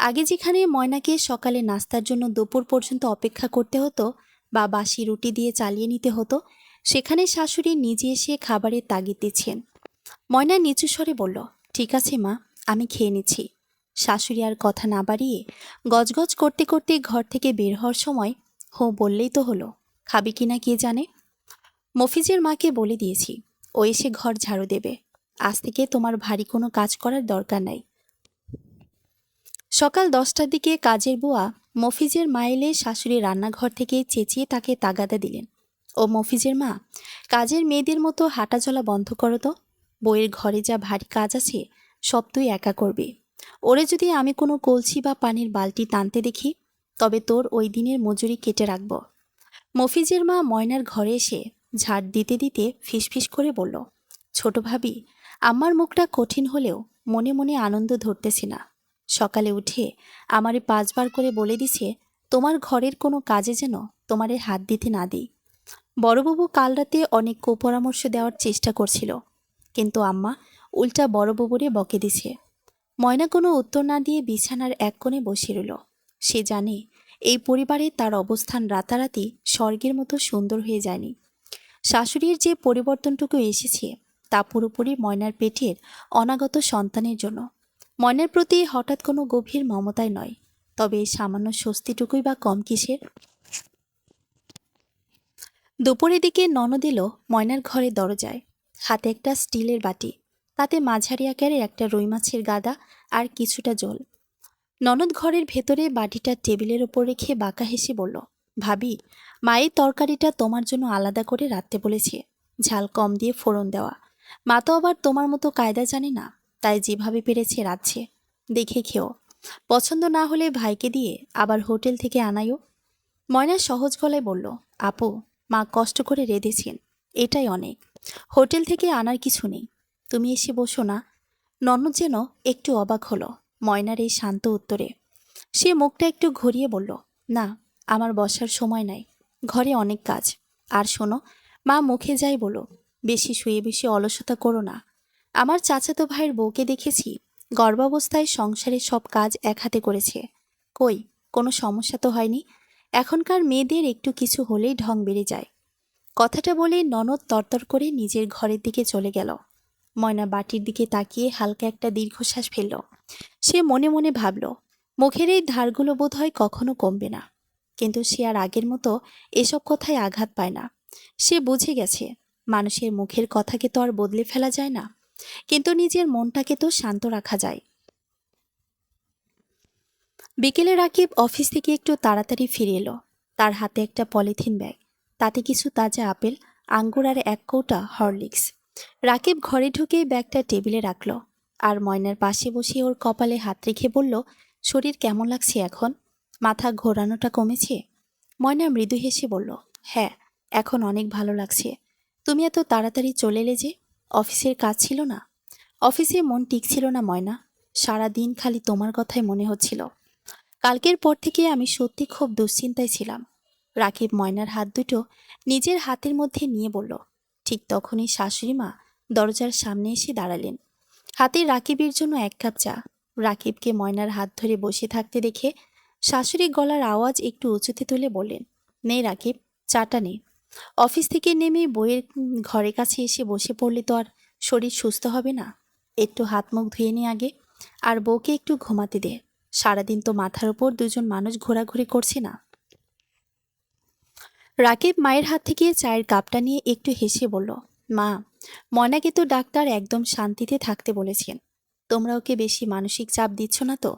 আগে যেখানে ময়নাকে সকালে নাস্তার জন্য দুপুর পর্যন্ত অপেক্ষা করতে হতো বা বাসি রুটি দিয়ে চালিয়ে নিতে হতো, সেখানে শাশুড়ি নিজে এসে খাবারের তাগিদ দিচ্ছেন। ময়না নিচু স্বরে বলল, ঠিক আছে মা, আমি খেয়ে নিচ্ছি। শাশুড়ি আর কথা না বাড়িয়ে গজগজ করতে করতে ঘর থেকে বের হওয়ার সময়, হো বললেই তো হলো, খাবি কিনা কে জানে। মফিজের মাকে বলে দিয়েছি, ও এসে ঘর ঝাড়ু দেবে। আজ থেকে তোমার ভারী কোনো কাজ করার দরকার নাই। সকাল 10টার দিকে কাজের বুয়া মফিজের মা এলে শাশুড়ি রান্নাঘর থেকে চেঁচিয়ে তাকে তাগাদা দিলেন, ও মফিজের মা, কাজের মেয়েদের মতো হাঁটা চলা বন্ধ করো তো। বইয়ের ঘরে যা ভারী কাজ আছে সব তুই একা করবি। ওরে যদি আমি কোনো কলসি বা পানির বালতি টানতে দেখি, তবে তোর ওই দিনের মজুরি কেটে রাখব। মফিজের মা ময়নার ঘরে এসে ঝাড় দিতে দিতে ফিসফিস করে বলল, ছোট ভাবি, আমার মুখটা কঠিন হলেও মনে মনে আনন্দ ধরতেছি না। সকালে উঠে আমারে 5বার করে বলে দিছে তোমার ঘরের কোনো কাজে যেন তোমারে হাত দিতে না দিই। বড়বাবু কাল রাতে অনেক কুপরামর্শ দেওয়ার চেষ্টা করছিল, কিন্তু আম্মা উল্টা বড়বাবুরে বকে দিছে। ময়না কোনো উত্তর না দিয়ে বিছানার এক কোণে বসে রইল। সে জানে এই পরিবারে তার অবস্থান রাতারাতি স্বর্গের মতো সুন্দর হয়ে যায়নি। শাশুড়ির যে পরিবর্তনটুকু এসেছে তা পুরোপুরি ময়নার পেটের অনাগত সন্তানের জন্য। ময়নার প্রতি হঠাৎ কোনো গভীর মমতায় নয়, তবে এই সামান্য স্বস্তিটুকুই বা কম কিসের। দুপুরের দিকে ননদ এলো ময়নার ঘরে দরজায়, হাতে একটা স্টিলের বাটি, তাতে মাঝারি আকারের একটা রুই মাছের গাদা আর কিছুটা জল। ননদ ঘরের ভেতরে বাটিটা টেবিলের ওপর রেখে বাঁকা হেসে বলল, ভাবি, মায়ের তরকারিটা তোমার জন্য আলাদা করে রাখতে বলেছে, ঝাল কম দিয়ে ফোড়ন দেওয়া। মা তো আবার তোমার মতো কায়দা জানে না, তাই যেভাবে পেরেছে রাঁধছে, দেখে খেও। পছন্দ না হলে ভাইকে দিয়ে আবার হোটেল থেকে আনাইও। ময়না সহজ গলায় বলল, আপু, মা কষ্ট করে রেঁধেছেন, এটাই অনেক। হোটেল থেকে আনার কিছু নেই। তুমি এসে বসো না। ননদ যেন একটু অবাক হলো ময়নার এই শান্ত উত্তরে। সে মুখটা একটু ঘুরিয়ে বলল, না, আমার বসার সময় নাই, ঘরে অনেক কাজ। আর শোনো, মা মুখে যাই বলো, বেশি শুয়ে বেশি অলসতা করো না। আমার চাচাতো ভাইয়ের বউকে দেখেছি, গর্ভাবস্থায় সংসারে সব কাজ এক হাতে করেছে। কই, কোনো সমস্যা তো হয়নি। এখনকার মেয়েদের একটু কিছু হলেই ঢং বেড়ে যায়। কথাটা বলে ননদ তরতর করে নিজের ঘরের দিকে চলে গেল। ময়না বাটির দিকে তাকিয়ে হালকা একটা দীর্ঘশ্বাস ফেলল। সে মনে মনে ভাবল, মুখের এই ধারগুলো বোধহয় কখনো কমবে না। কিন্তু সে আর আগের মতো এসব কথায় আঘাত পায় না। সে বুঝে গেছে, মানুষের মুখের কথাকে তো আর বদলে ফেলা যায় না, কিন্তু নিজের মনটাকে তো শান্ত রাখা যায়। বিকেলে রাকিব অফিস থেকে একটু তাড়াতাড়ি ফিরে এলো। তার হাতে একটা পলিথিন ব্যাগ, তাতে কিছু তাজা আপেল, আঙ্গুর আর এক কৌটা হরলিক্স। রাকিব ঘরে ঢুকেই ব্যাগটা টেবিলে রাখল, আর ময়নার পাশে বসে ওর কপালে হাত রেখে বলল, শরীর কেমন লাগছে এখন? মাথা ঘোরানোটা কমেছে? ময়না মৃদু হেসে বলল, হ্যাঁ, এখন অনেক ভালো লাগছে। তুমি এত তাড়াতাড়ি চলে এলে যে? অফিসের কাজ ছিল না? অফিসে মন টিকছিল না ময়না, সারা দিন খালি তোমার কথাই মনে হচ্ছিল। কালকের পর থেকে আমি সত্যি খুব দুশ্চিন্তায় ছিলাম। রাকিব ময়নার হাত দুটো নিজের হাতের মধ্যে নিয়ে বলল। ঠিক তখনই শাশুড়ি মা দরজার সামনে এসে দাঁড়ালেন, হাতে রাকিবের জন্য এক কাপ চা। রাকিবকে ময়নার হাত ধরে বসে থাকতে দেখে শাশুড়ি গলার আওয়াজ একটু উঁচুতে তুলে বললেন, নে রাকিব, চাটা নে। অফিস থেকে নেমে বইয়ের ঘরের কাছে এসে বসে পড়লে তো আর শরীর সুস্থ হবে না। একটু হাত মুখ ধুয়ে নে আগে, আর বউকে একটু ঘুমাতে দে। সারাদিন তো মাথার উপর দুজন মানুষ ঘোরাঘুরি করছে না। রাকিব মায়ের হাত থেকে চায়ের কাপটা নিয়ে একটু হেসে বলল, মা, ময়নাকে তো ডাক্তার একদম শান্তিতে থাকতে বলেছেন। তোমরা ওকে বেশি মানসিক চাপ দিচ্ছ না তো?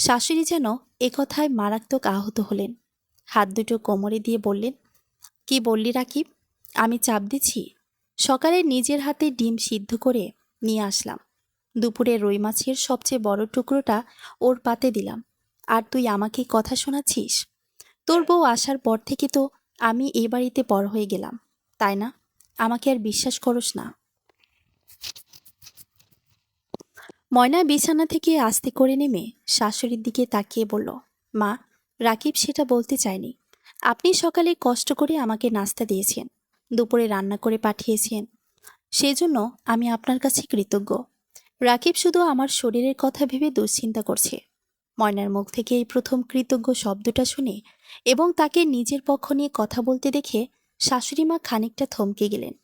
শাশুড়ি যেন একথায় মারাত্মক আহত হলেন। হাত দুটো কোমরে দিয়ে বললেন, কি বললি রাকিব? আমি চাপ দিচ্ছি? সকালে নিজের হাতে ডিম সিদ্ধ করে নিয়ে আসলাম, দুপুরে রুই মাছের সবচেয়ে বড় টুকরোটা ওর পাতে দিলাম, আর তুই আমাকে কথা শোনাচ্ছিস? তোর বউ আসার পর থেকে তো আমি এ বাড়িতে পর হয়ে গেলাম, তাই না? আমাকে আর বিশ্বাস করস না? ময়না বিছানা থেকে আস্তে করে নেমে শাশুড়ির দিকে তাকিয়ে বলল, মা, রাকিব সেটা বলতে চায়নি। আপনি সকালে কষ্ট করে আমাকে নাস্তা দিয়েছেন, দুপুরে রান্না করে পাঠিয়েছেন, সেজন্য আমি আপনার কাছে কৃতজ্ঞ। রাকিব শুধু আমার শরীরের কথা ভেবে দুশ্চিন্তা করছে। ময়নার মুখ থেকে এই প্রথম কৃতজ্ঞ শব্দটা শুনে এবং তাকে নিজের পক্ষ নিয়ে কথা বলতে দেখে শাশুড়িমা খানিকটা থমকে গেলেন।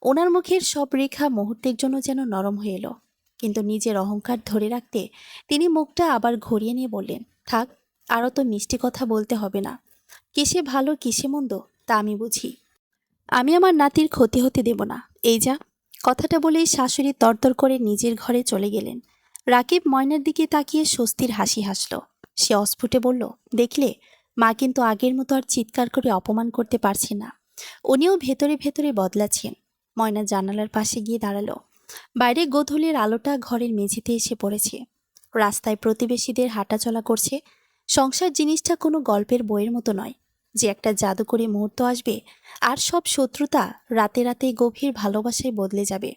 ওনার মুখের সব রেখা মুহূর্তের জন্য যেন নরম হয়ে এলো, কিন্তু নিজের অহংকার ধরে রাখতে তিনি মুখটা আবার ঘুরিয়ে নিয়ে বললেন, থাক, আরও তো মিষ্টি কথা বলতে হবে না। কিসে ভালো কিসে মন্দ তা আমি বুঝি। আমি আমার নাতির ক্ষতি হতে দেব না, এই যা। কথাটা বলেই শাশুড়ি তরতর করে নিজের ঘরে চলে গেলেন। রাকিব ময়নার দিকে তাকিয়ে স্বস্তির হাসি হাসল। সে অস্ফুটে বলল, দেখলে, মা কিন্তু আগের মতো আর চিৎকার করে অপমান করতে পারছে না। উনিও ভেতরে ভেতরে বদলাচ্ছেন। ময়না জানালার পাশে গিয়ে দাঁড়ালো। বাইরে গোধূলির আলোটা ঘরের মেঝেতে এসে পড়েছে। রাস্তায় প্রতিবেশীদের হাঁটাচলা করছে। সংসার জিনিসটা কোনো গল্পের বইয়ের মতো নয় যে একটা জাদুকরী মুহূর্ত আসবে আর সব শত্রুতা রাতে রাতে গভীর ভালোবাসায় বদলে যাবে।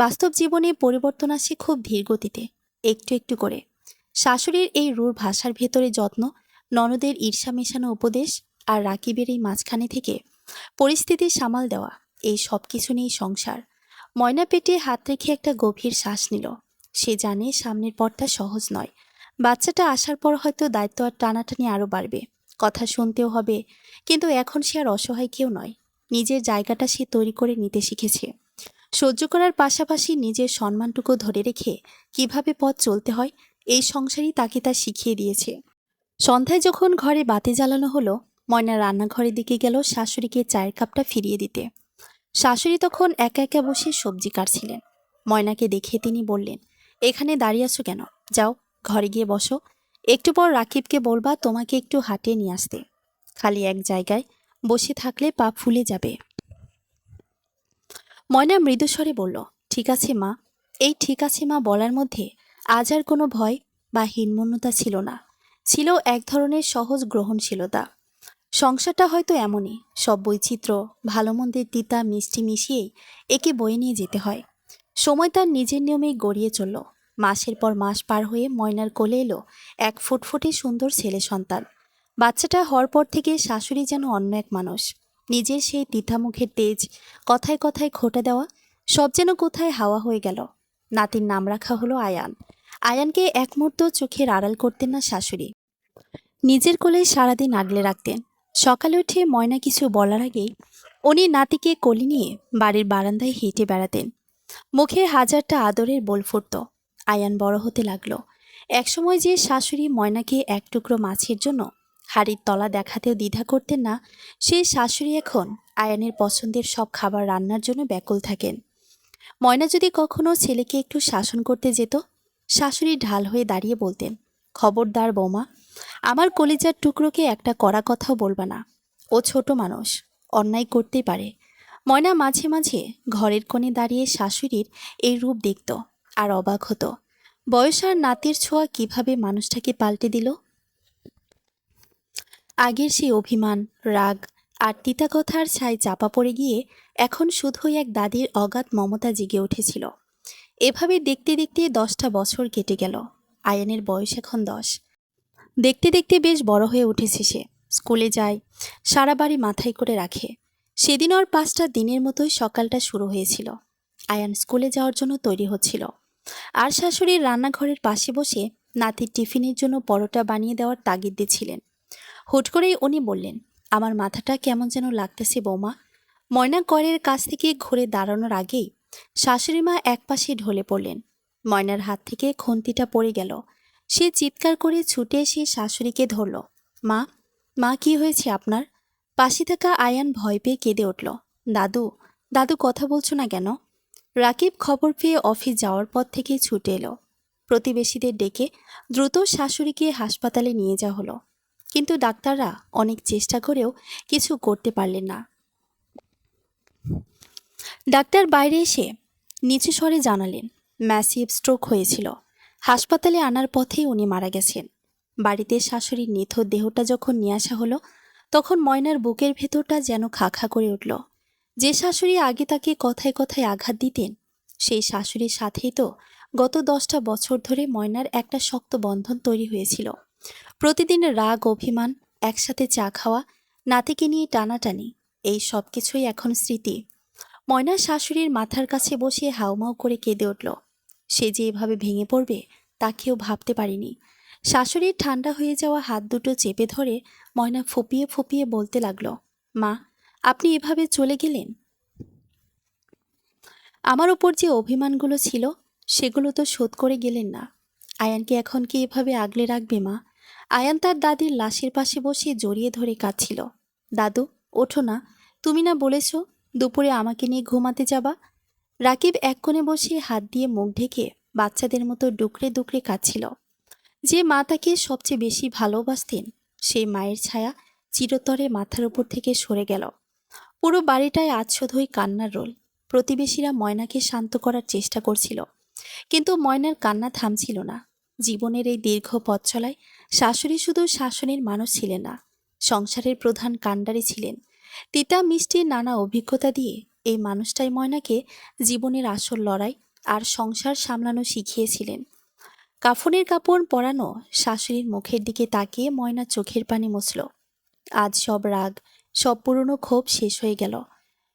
বাস্তব জীবনে পরিবর্তন আসে খুব ধীর গতিতে, একটু একটু করে। শাশুড়ির এই রূঢ় ভাষার ভেতরে যত্ন, ননদের ঈর্ষা মেশানো উপদেশ, আর রাকিবের এই মাঝখানে থেকে পরিস্থিতি সামাল দেওয়া, এই সব কিছু নিয়েই সংসার। ময়না পেটে হাত রেখে একটা গভীর শ্বাস নিল। সে জানে সামনের পথটা সহজ নয়। বাচ্চাটা আসার পর হয়তো দায়িত্ব আর টানাটানি আরও বাড়বে, কথা শুনতেও হবে, কিন্তু এখন সে আর অসহায় কেউ নয়। নিজের জায়গাটা সে তৈরি করে নিতে শিখেছে। সহ্য করার পাশাপাশি নিজের সম্মানটুকু ধরে রেখে কিভাবে পথ চলতে হয়, এই সংসারই তাকে তা শিখিয়ে দিয়েছে। সন্ধ্যায় যখন ঘরে বাতি জ্বালানো হলো, ময়না রান্নাঘরের দিকে গেল শাশুড়িকে চায়ের কাপটা ফিরিয়ে দিতে। শাশুড়ি তখন একা একা বসে সবজি কাটছিলেন। ময়নাকে দেখে তিনি বললেন, এখানে দাঁড়িয়ে আছো কেন? যাও, ঘরে গিয়ে বসো। একটু পর রাকিবকে বলবা তোমাকে একটু হাঁটিয়ে নিয়ে আসতে। খালি এক জায়গায় বসে থাকলে পা ফুলে যাবে। ময়না মৃদুস্বরে বলল, ঠিক আছে মা। এই ঠিক আছে মা বলার মধ্যে আজ আর কোনো ভয় বা হীনমন্যতা ছিল না, ছিল এক ধরনের সহজ গ্রহণশীলতা। সংসারটা হয়তো এমনই, সব বৈচিত্র্য, ভালো মন্দের তিতা মিষ্টি মিশিয়েই একে বয়ে নিয়ে যেতে হয়। সময় তার নিজের নিয়মেই গড়িয়ে চলল। মাসের পর মাস পার হয়ে ময়নার কোলে এলো এক ফুটফুটে সুন্দর ছেলে সন্তান। বাচ্চাটা হওয়ার পর থেকে শাশুড়ি যেন অন্য এক মানুষ। নিজের সেই তিতা মুখের তেজ, কথায় কথায় খোঁটা দেওয়া, সব যেন কোথায় হাওয়া হয়ে গেল। নাতির নাম রাখা হলো আয়ান। আয়ানকে এক মুহূর্ত চোখের আড়াল করতেন না শাশুড়ি। নিজের কোলে সারাদিন আগলে রাখতেন। সকালে উঠে ময়না কিছু বলার আগেই উনি নাতিকে কোলে নিয়ে বাড়ির বারান্দায় হেঁটে বেড়াতেন। মুখে হাজারটা আদরের বোল ফুটত। আয়ান বড় হতে লাগলো। একসময় যে শাশুড়ি ময়নাকে এক টুকরো মাছের জন্য হাড়ির তলা দেখাতেও দ্বিধা করতেন না, সেই শাশুড়ি এখন আয়ানের পছন্দের সব খাবার রান্নার জন্য ব্যাকুল থাকেন। ময়না যদি কখনো ছেলেকে একটু শাসন করতে যেত, শাশুড়ি ঢাল হয়ে দাঁড়িয়ে বলতেন, খবরদার বৌমা, আমার কলিজার টুকরোকে একটা কড়া কথাও বলবা না। ও ছোট মানুষ, অন্যায় করতেই পারে। ময়না মাঝে মাঝে ঘরের কোণে দাঁড়িয়ে শাশুড়ির এই রূপ দেখত আর অবাক হতো। বয়স আর নাতির ছোঁয়া কিভাবে মানুষটাকে পাল্টে দিল। আগের সেই অভিমান, রাগ আর তিতা কথার ছাই চাপা পড়ে গিয়ে এখন শুধুই এক দাদির অগাধ মমতা জেগে উঠেছিল। এভাবে দেখতে দেখতে 10টা বছর কেটে গেল। আয়ানের বয়স এখন 10। দেখতে দেখতে বেশ বড় হয়ে উঠেছে সে। স্কুলে যায়, সারা বাড়ি মাথায় করে রাখে। সেদিন ওর 5টা দিনের মতোই সকালটা শুরু হয়েছিল। আয়ান স্কুলে যাওয়ার জন্য তৈরি হচ্ছিল, আর শাশুড়ির রান্নাঘরের পাশে বসে নাতির টিফিনের জন্য পরোটা বানিয়ে দেওয়ার তাগিদ দিচ্ছিলেন। হুট করেই উনি বললেন, আমার মাথাটা কেমন যেন লাগতেছে বৌমা। ময়না করের কাছ থেকে ঘুরে দাঁড়ানোর আগেই শাশুড়িমা একপাশে ঢলে পড়লেন। ময়নার হাত থেকে খুন্তিটা পড়ে গেল। সে চিৎকার করে ছুটে এসে শাশুড়িকে ধরল। মা, মা, কি হয়েছে আপনার? পাশে থাকা আয়ান ভয় পেয়ে কেঁদে উঠল। দাদু, দাদু, কথা বলছো না কেন? রাকিব খবর পেয়ে অফিস যাওয়ার পর থেকেই ছুটে এলো। প্রতিবেশীদের ডেকে দ্রুত শাশুড়িকে হাসপাতালে নিয়ে যাওয়া হলো। কিন্তু ডাক্তাররা অনেক চেষ্টা করেও কিছু করতে পারলেন না। ডাক্তার বাইরে এসে নিচু স্বরে জানালেন, ম্যাসিভ স্ট্রোক হয়েছিল। হাসপাতালে আনার পথেই উনি মারা গেছেন। বাড়িতে শাশুড়ির নিথর দেহটা যখন নিয়ে আসা হলো, তখন ময়নার বুকের ভেতরটা যেন খা খা করে উঠল। যে শাশুড়ি আগে তাকে কথায় কথায় আঘাত দিতেন, সেই শাশুড়ির সাথেই তো গত 10টা বছর ধরে ময়নার একটা শক্ত বন্ধন তৈরি হয়েছিল। প্রতিদিনের রাগ অভিমান, একসাথে চা খাওয়া, নাতিকে নিয়ে টানাটানি, এই সব কিছুই এখন স্মৃতি। ময়না শাশুড়ির মাথার কাছে বসে হাউমাউ করে কেঁদে উঠল। সে যে এভাবে ভেঙে পড়বে তা কেউ ভাবতে পারেনি। শাশুড়ির ঠান্ডা হয়ে যাওয়া হাত দুটো চেপে ধরে ময়না ফুপিয়ে ফুপিয়ে বলতে লাগলো, মা, আপনি এভাবে চলে গেলেন। আমার ওপর যে অভিমানগুলো ছিল সেগুলো তো শোধ করে গেলেন না। আয়ানকে এখন কি এভাবে আগলে রাখবে মা? আয়ান তার দাদির লাশের পাশে বসে জড়িয়ে ধরে কাঁদছিল। দাদু, ওঠো না, তুমি না বলেছ দুপুরে আমাকে নিয়ে ঘুমাতে যাবা? রাকিব এক কোণে বসে হাত দিয়ে মুখ ঢেকে বাচ্চাদের মতো ডুকরে ডুকরে কাঁদছিল। যে মা তাকে সবচেয়ে বেশি ভালোবাসতেন, সেই মায়ের ছায়া চিরতরে মাথার উপর থেকে সরে গেল। পুরো বাড়িটায় আচ্ছাদই কান্নার রোল। প্রতিবেশীরা ময়নাকে শান্ত করার চেষ্টা করছিল, কিন্তু ময়নার কান্না থামছিল না। জীবনের এই দীর্ঘ পথ চলায় শাশুড়ি শুধু শাসনের মানুষ ছিলেন না, সংসারের প্রধান কাণ্ডারি ছিলেন। তিতা মিষ্টির নানা অভিজ্ঞতা দিয়ে এই মানুষটাই ময়নাকে জীবনের আসল লড়াই আর সংসার সামলানো শিখিয়েছিলেন। কাফনের কাপড় পরানো শাশুড়ির মুখের দিকে তাকিয়ে ময়না চোখের পানি মুছল। আজ সব রাগ, সব পুরনো ক্ষোভ শেষ হয়ে গেল।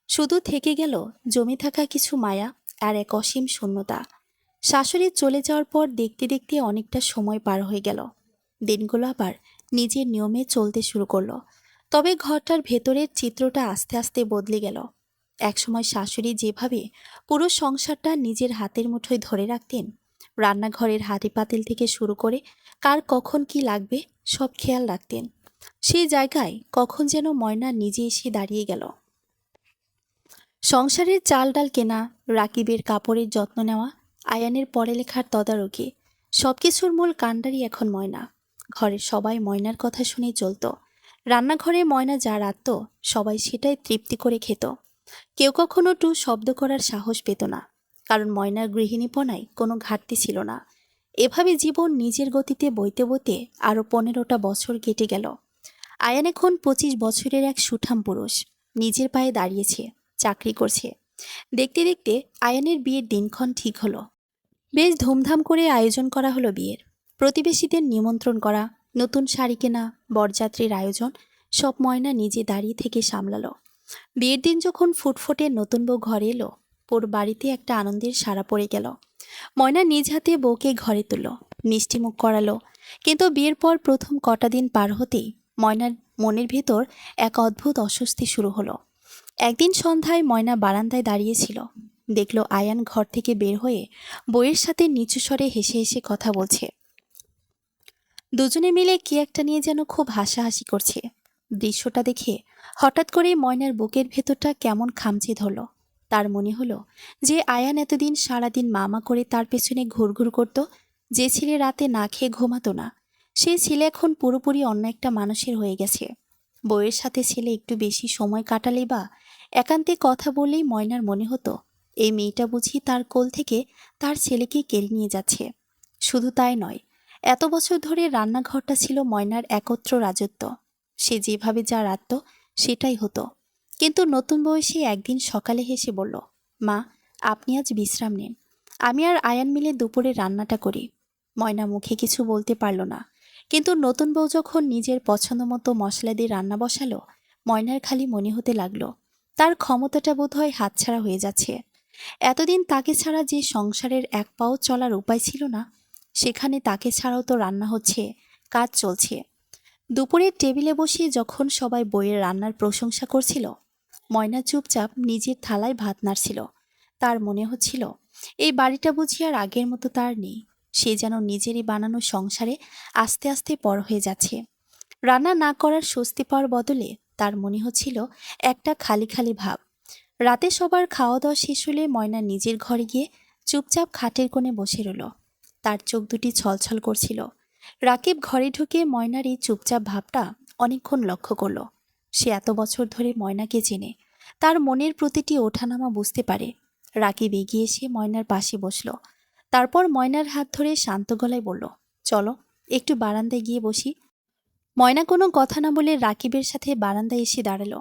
শুধু থেকে গেল জমে থাকা কিছু মায়া আর এক অসীম শূন্যতা। শাশুড়ির চলে যাওয়ার পর দেখতে দেখতে অনেকটা সময় পার হয়ে গেল। দিনগুলো আবার নিজের নিয়মে চলতে শুরু করলো। তবে ঘরটার ভেতরের চিত্রটা আস্তে আস্তে বদলে গেল। একসময় শাশুড়ি যেভাবে পুরো সংসারটা নিজের হাতের মুঠোয় ধরে রাখতেন, রান্নাঘরের হাঁড়ি পাতিল থেকে শুরু করে কার কখন কি লাগবে সব খেয়াল রাখতেন, সেই জায়গায় কখন যেন ময়না নিজে এসে দাঁড়িয়ে গেল। সংসারের চাল ডাল কেনা, রাকিবের কাপড়ের যত্ন নেওয়া, আয়ানের পড়ালেখার তদারকি, সবকিছুর মূল কাণ্ডারি এখন ময়না। ঘরের সবাই ময়নার কথা শুনেই চলত। রান্নাঘরে ময়না যা রাঁধত সবাই সেটাই তৃপ্তি করে খেত। কেউ কখনো টু শব্দ করার সাহস পেত না, কারণ ময়নার গৃহিণীপনায় কোনো ঘাটতি ছিল না। এভাবে জীবন নিজের গতিতে বইতে বইতে আরও 15টা বছর কেটে গেল। আয়ান এখন 25 বছরের এক সুঠাম পুরুষ, নিজের পায়ে দাঁড়িয়েছে, চাকরি করছে। দেখতে দেখতে আয়ানের বিয়ের দিনক্ষণ ঠিক হলো। বেশ ধুমধাম করে আয়োজন করা হলো বিয়ের। প্রতিবেশীদের নিমন্ত্রণ করা, নতুন শাড়ি কেনা, বরযাত্রীর আয়োজন, সব ময়না নিজে দাঁড়িয়ে থেকে সামলালো। বিয়ের দিন যখন ফুটফুটে নতুন বউ ঘরে এলো, পুরো বাড়িতে একটা আনন্দের সাড়া পড়ে গেল। ময়না নিজ হাতে বউকে ঘরে তুলল, মিষ্টিমুখ করালো। কিন্তু বিয়ের পর প্রথম কটা দিন পার হতেই ময়নার মনের ভেতর এক অদ্ভুত অস্বস্তি শুরু হলো। একদিন সন্ধ্যায় ময়না বারান্দায় দাঁড়িয়েছিল, দেখল আয়ান ঘর থেকে বের হয়ে বউয়ের সাথে নিচু স্বরে হেসে হেসে কথা বলছে। দুজনে মিলে কি একটা নিয়ে যেন খুব হাসাহাসি করছে। দৃশ্যটা দেখে হঠাৎ করেই ময়নার বুকের ভেতরটা কেমন খামচে ধরল। তার মনে হলো যে আয়ান এতদিন সারাদিন মামা করে তার পেছনে ঘুরঘুর করত, যে ছেলে রাতে না খেয়ে ঘুমাতো না, সেই ছেলে এখন পুরোপুরি অন্য একটা মানুষের হয়ে গেছে। বউয়ের সাথে ছেলে একটু বেশি সময় কাটালেই বা একান্তে কথা বললেই ময়নার মনে হতো এই মেয়েটা বুঝি তার কোল থেকে তার ছেলেকে কেড়ে নিয়ে যাচ্ছে। শুধু তাই নয়, এত বছর ধরে রান্নাঘরটা ছিল ময়নার একত্র রাজত্ব। সে যেভাবে যা রাখত সেটাই হতো। কিন্তু নতুন বয়সে একদিন সকালে হেসে বলল, মা, আপনি আজ বিশ্রাম নিন, আমি আর আয়ান মিলে দুপুরে রান্নাটা করি। ময়না মুখে কিছু বলতে পারল না, কিন্তু নতুন বউ যখন নিজের পছন্দ মতো মশলা দিয়ে রান্না বসালো, ময়নার খালি মনে হতে লাগলো তার ক্ষমতাটা বোধহয় হাতছাড়া হয়ে যাচ্ছে। এতদিন তাকে ছাড়া যে সংসারের এক পাও চলার উপায় ছিল না, সেখানে তাকে ছাড়াও তো রান্না হচ্ছে, কাজ চলছে। দুপুরের টেবিলে বসে যখন সবাই বইয়ের রান্নার প্রশংসা করছিল, ময়না চুপচাপ নিজের থালায় ভাত নাড়ছিল। তার মনে হচ্ছিল এই বাড়িটা বুঝি আর আগের মতো তার নেই। সে যেন নিজেরই বানানো সংসারে আস্তে আস্তে পর হয়ে যাচ্ছে। রান্না না করার স্বস্তি পাওয়ার বদলে তার মনে হচ্ছিল একটা খালি খালি ভাব। রাতে সবার খাওয়া দাওয়া শেষ হলে ময়না নিজের ঘরে গিয়ে চুপচাপ খাটের কোণে বসে রইল। তার চোখ দুটি ছলছল করছিল। রাকিব ঘরে ঢুকে ময়নার এই চুপচাপ ভাবটা অনেকক্ষণ লক্ষ্য করল। সে এত বছর ধরে ময়নাকে চেনে, তার মনের প্রতিটি ওঠানামা বুঝতে পারে। রাকিব এগিয়ে এসে ময়নার পাশে বসল। তারপর ময়নার হাত ধরে শান্ত গলায় বলল, চলো একটু বারান্দায় গিয়ে বসি। ময়না কোনো কথা না বলে রাকিবের সাথে বারান্দায় এসে দাঁড়ালো।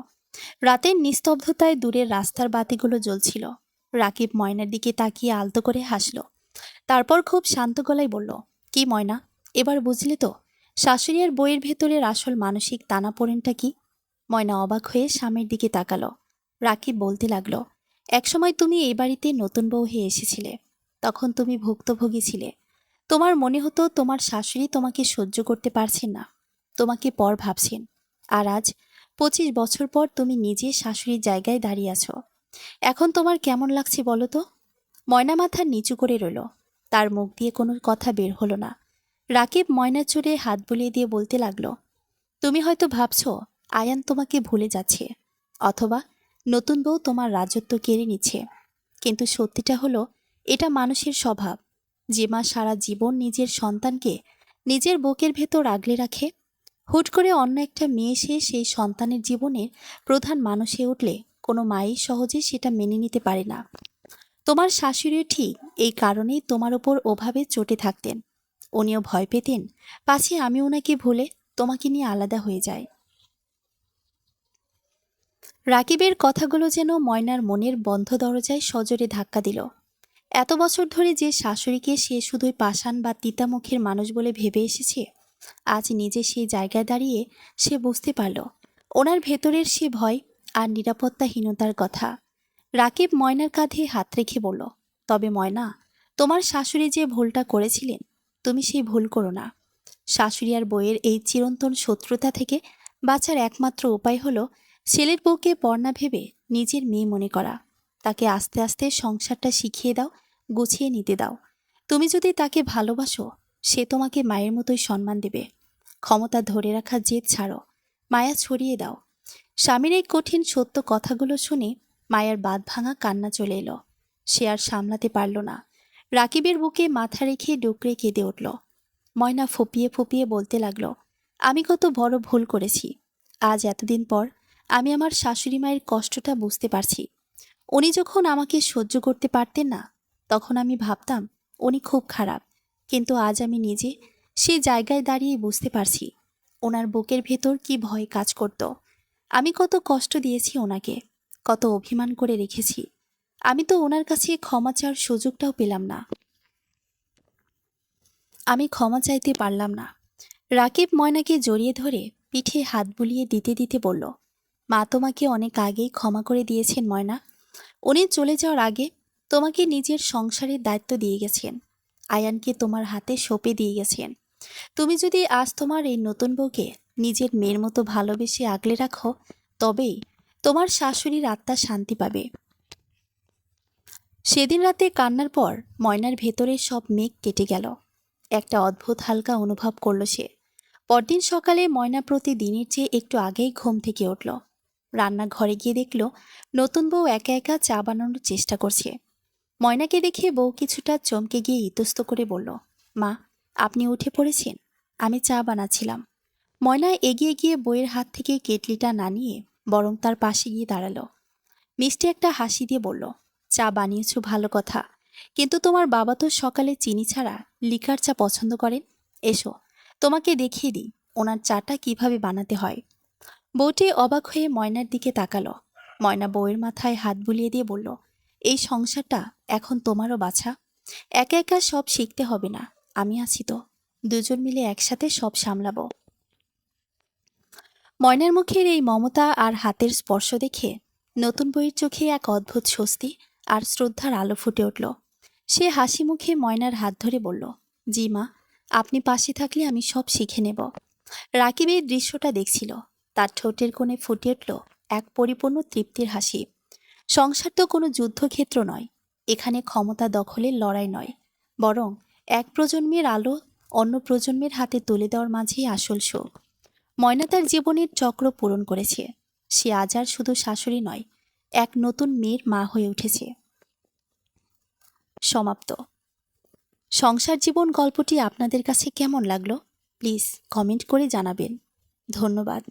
রাতের নিস্তব্ধতায় দূরের রাস্তার বাতিগুলো জ্বলছিল। রাকিব ময়নার দিকে তাকিয়ে আলতো করে হাসল। তারপর খুব শান্ত গলায় বলল, কি ময়না, এবার বুঝলি তো শাশুড়ি আর বইয়ের ভেতরের আসল মানসিক টানাপোড়েনটা কি? ময়না অবাক হয়ে স্বামীর দিকে তাকালো। রাকিব বলতে লাগলো, একসময় তুমি এই বাড়িতে নতুন বউ হয়ে এসেছিলে। তখন তুমি ভুক্তভোগী ছিলে। তোমার মনে হতো তোমার শাশুড়ি তোমাকে সহ্য করতে পারছেন না, তোমাকে পর ভাবছেন। আর আজ 25 বছর পর তুমি নিজে শাশুড়ির জায়গায় দাঁড়িয়ে আছো। এখন তোমার কেমন লাগছে বলো তো? ময়না মাথা নিচু করে রইল। তার মুখ দিয়ে কোনো কথা বের হলো না। রাকিব ময়নার চুলে হাত বুলিয়ে দিয়ে বলতে লাগলো, তুমি হয়তো ভাবছো আয়ান তোমাকে ভুলে যাচ্ছে, অথবা নতুন বউ তোমার রাজত্ব কেড়ে নিচ্ছে। কিন্তু সত্যিটা হলো, এটা মানুষের স্বভাব। যে মা সারা জীবন নিজের সন্তানকে নিজের বুকের ভেতর আগলে রাখে, হুট করে অন্য একটা মেয়ে এসে সেই সন্তানের জীবনের প্রধান মানুষ হয়ে উঠলে কোনো মাই সহজে সেটা মেনে নিতে পারে না। তোমার শাশুড়িও ঠিক এই কারণেই তোমার ওপর ওভাবে চটে থাকতেন। উনিও ভয় পেতেন পাছে আমি ওনাকে ভুলে তোমাকে নিয়ে আলাদা হয়ে যাই। রাকিবের কথাগুলো যেন ময়নার মনের বন্ধ দরজায় সজোরে ধাক্কা দিল। এত বছর ধরে যে শাশুড়িকে সে শুধুই পাষাণ বা তিতামুখের মানুষ বলে ভেবে এসেছে, আজ নিজে সেই জায়গায় দাঁড়িয়ে সে বুঝতে পারল ওনার ভেতরের সে ভয় আর নিরাপত্তাহীনতার কথা। রাকিব ময়নার কাঁধে হাত রেখে বলল, তবে ময়না, তোমার শাশুড়ি যে ভুলটা করেছিলেন তুমি সেই ভুল করো না। শাশুড়ি আর বইয়ের এই চিরন্তন শত্রুতা থেকে বাঁচার একমাত্র উপায় হলো ছেলের বউকে পর না ভেবে নিজের মেয়ে মনে করা। তাকে আস্তে আস্তে সংসারটা শিখিয়ে দাও, গুছিয়ে নিতে দাও। তুমি যদি তাকে ভালোবাসো, সে তোমাকে মায়ের মতোই সম্মান দেবে। ক্ষমতা ধরে রাখার জেদ ছাড়ো, মায়া ছড়িয়ে দাও। স্বামীর এই কঠিন সত্য কথাগুলো শুনে মায়ার বাঁধ ভাঙা কান্না চলে এলো। সে আর সামলাতে পারল না। রাকিবের বুকে মাথা রেখে ডুকরে কেঁদে উঠল। ময়না ফুপিয়ে ফুপিয়ে বলতে লাগলো, আমি কত বড় ভুল করেছি। আজ এতদিন পর আমি আমার শাশুড়ি মায়ের কষ্টটা বুঝতে পারছি। উনি যখন আমাকে সহ্য করতে পারতেন না, তখন আমি ভাবতাম উনি খুব খারাপ। কিন্তু আজ আমি নিজে সেই জায়গায় দাঁড়িয়ে বুঝতে পারছি ওনার বুকের ভেতর কি ভয় কাজ করত। আমি কত কষ্ট দিয়েছি ওনাকে, কত অভিমান করে রেখেছি। আমি তো ওনার কাছে ক্ষমা চাওয়ার সুযোগটাও পেলাম না। আমি ক্ষমা চাইতে পারলাম না। রাকিব ময়নাকে জড়িয়ে ধরে পিঠে হাত বুলিয়ে দিতে দিতে বলল, মা তোমাকে অনেক আগেই ক্ষমা করে দিয়েছেন ময়না। উনি চলে যাওয়ার আগে তোমাকে নিজের সংসারের দায়িত্ব দিয়ে গেছেন। আয়ানকে তোমার হাতে সঁপে দিয়ে গেছেন। তুমি যদি আজ তোমার এই নতুন বউকে নিজের মেয়ের মতো ভালোবেসে আগলে রাখো, তবেই তোমার শাশুড়ির আত্মা শান্তি পাবে। সেদিন রাতে কান্নার পর ময়নার ভেতরে সব মেঘ কেটে গেল। একটা অদ্ভুত হালকা অনুভব করল সে। পরদিন সকালে ময়না প্রতিদিনের চেয়ে একটু আগেই ঘুম থেকে উঠল। রান্নাঘরে গিয়ে দেখল নতুন বউ একা একা চা বানানোর চেষ্টা করছে। ময়নাকে দেখে বউ কিছুটা চমকে গিয়ে ইতস্ত করে বলল, মা, আপনি উঠে পড়েছেন? আমি চা বানাচ্ছিলাম। ময়না এগিয়ে গিয়ে বউয়ের হাত থেকে কেটলিটা না নিয়ে বরং তার পাশে গিয়ে দাঁড়ালো। মিষ্টি একটা হাসি দিয়ে বলল, চা বানিয়েছ ভালো কথা, কিন্তু তোমার বাবা তো সকালে চিনি ছাড়া লিকার চা পছন্দ করেন। এসো, তোমাকে দেখিয়ে দিই ওনার চাটা কিভাবে বানাতে হয়। বউটি অবাক হয়ে ময়নার দিকে তাকালো। ময়না বউয়ের মাথায় হাত বুলিয়ে দিয়ে বলল, এই সংসারটা এখন তোমারও বাছা। একা একা সব শিখতে হবে না, আমি আছি তো। দুজন মিলে একসাথে সব সামলাবো। ময়নার মুখের এই মমতা আর হাতের স্পর্শ দেখে নতুন বউয়ের চোখে এক অদ্ভুত স্বস্তি আর শ্রদ্ধার আলো ফুটে উঠল। সে হাসি মুখে ময়নার হাত ধরে বলল, জি মা, আপনি পাশে থাকলে আমি সব শিখে নেব। রাকিব এই দৃশ্যটা দেখছিল। তার ঠোঁটের কোণে ফুটে উঠল এক পরিপূর্ণ তৃপ্তির হাসি। সংসার তো কোনো যুদ্ধক্ষেত্র নয়। এখানে ক্ষমতা দখলের লড়াই নয়, বরং এক প্রজন্মের আলো অন্য প্রজন্মের হাতে তুলে দেওয়ার মাঝেই আসল সুখ। ময়না তার জীবনের চক্র পূরণ করেছে। সে আজ আর শুধু শাশুড়ি নয়, এক নতুন মেয়ের মা হয়ে উঠেছে। সমাপ্ত। সংসার জীবন গল্পটি আপনাদের কাছে কেমন লাগলো প্লিজ কমেন্ট করে জানাবেন। ধন্যবাদ।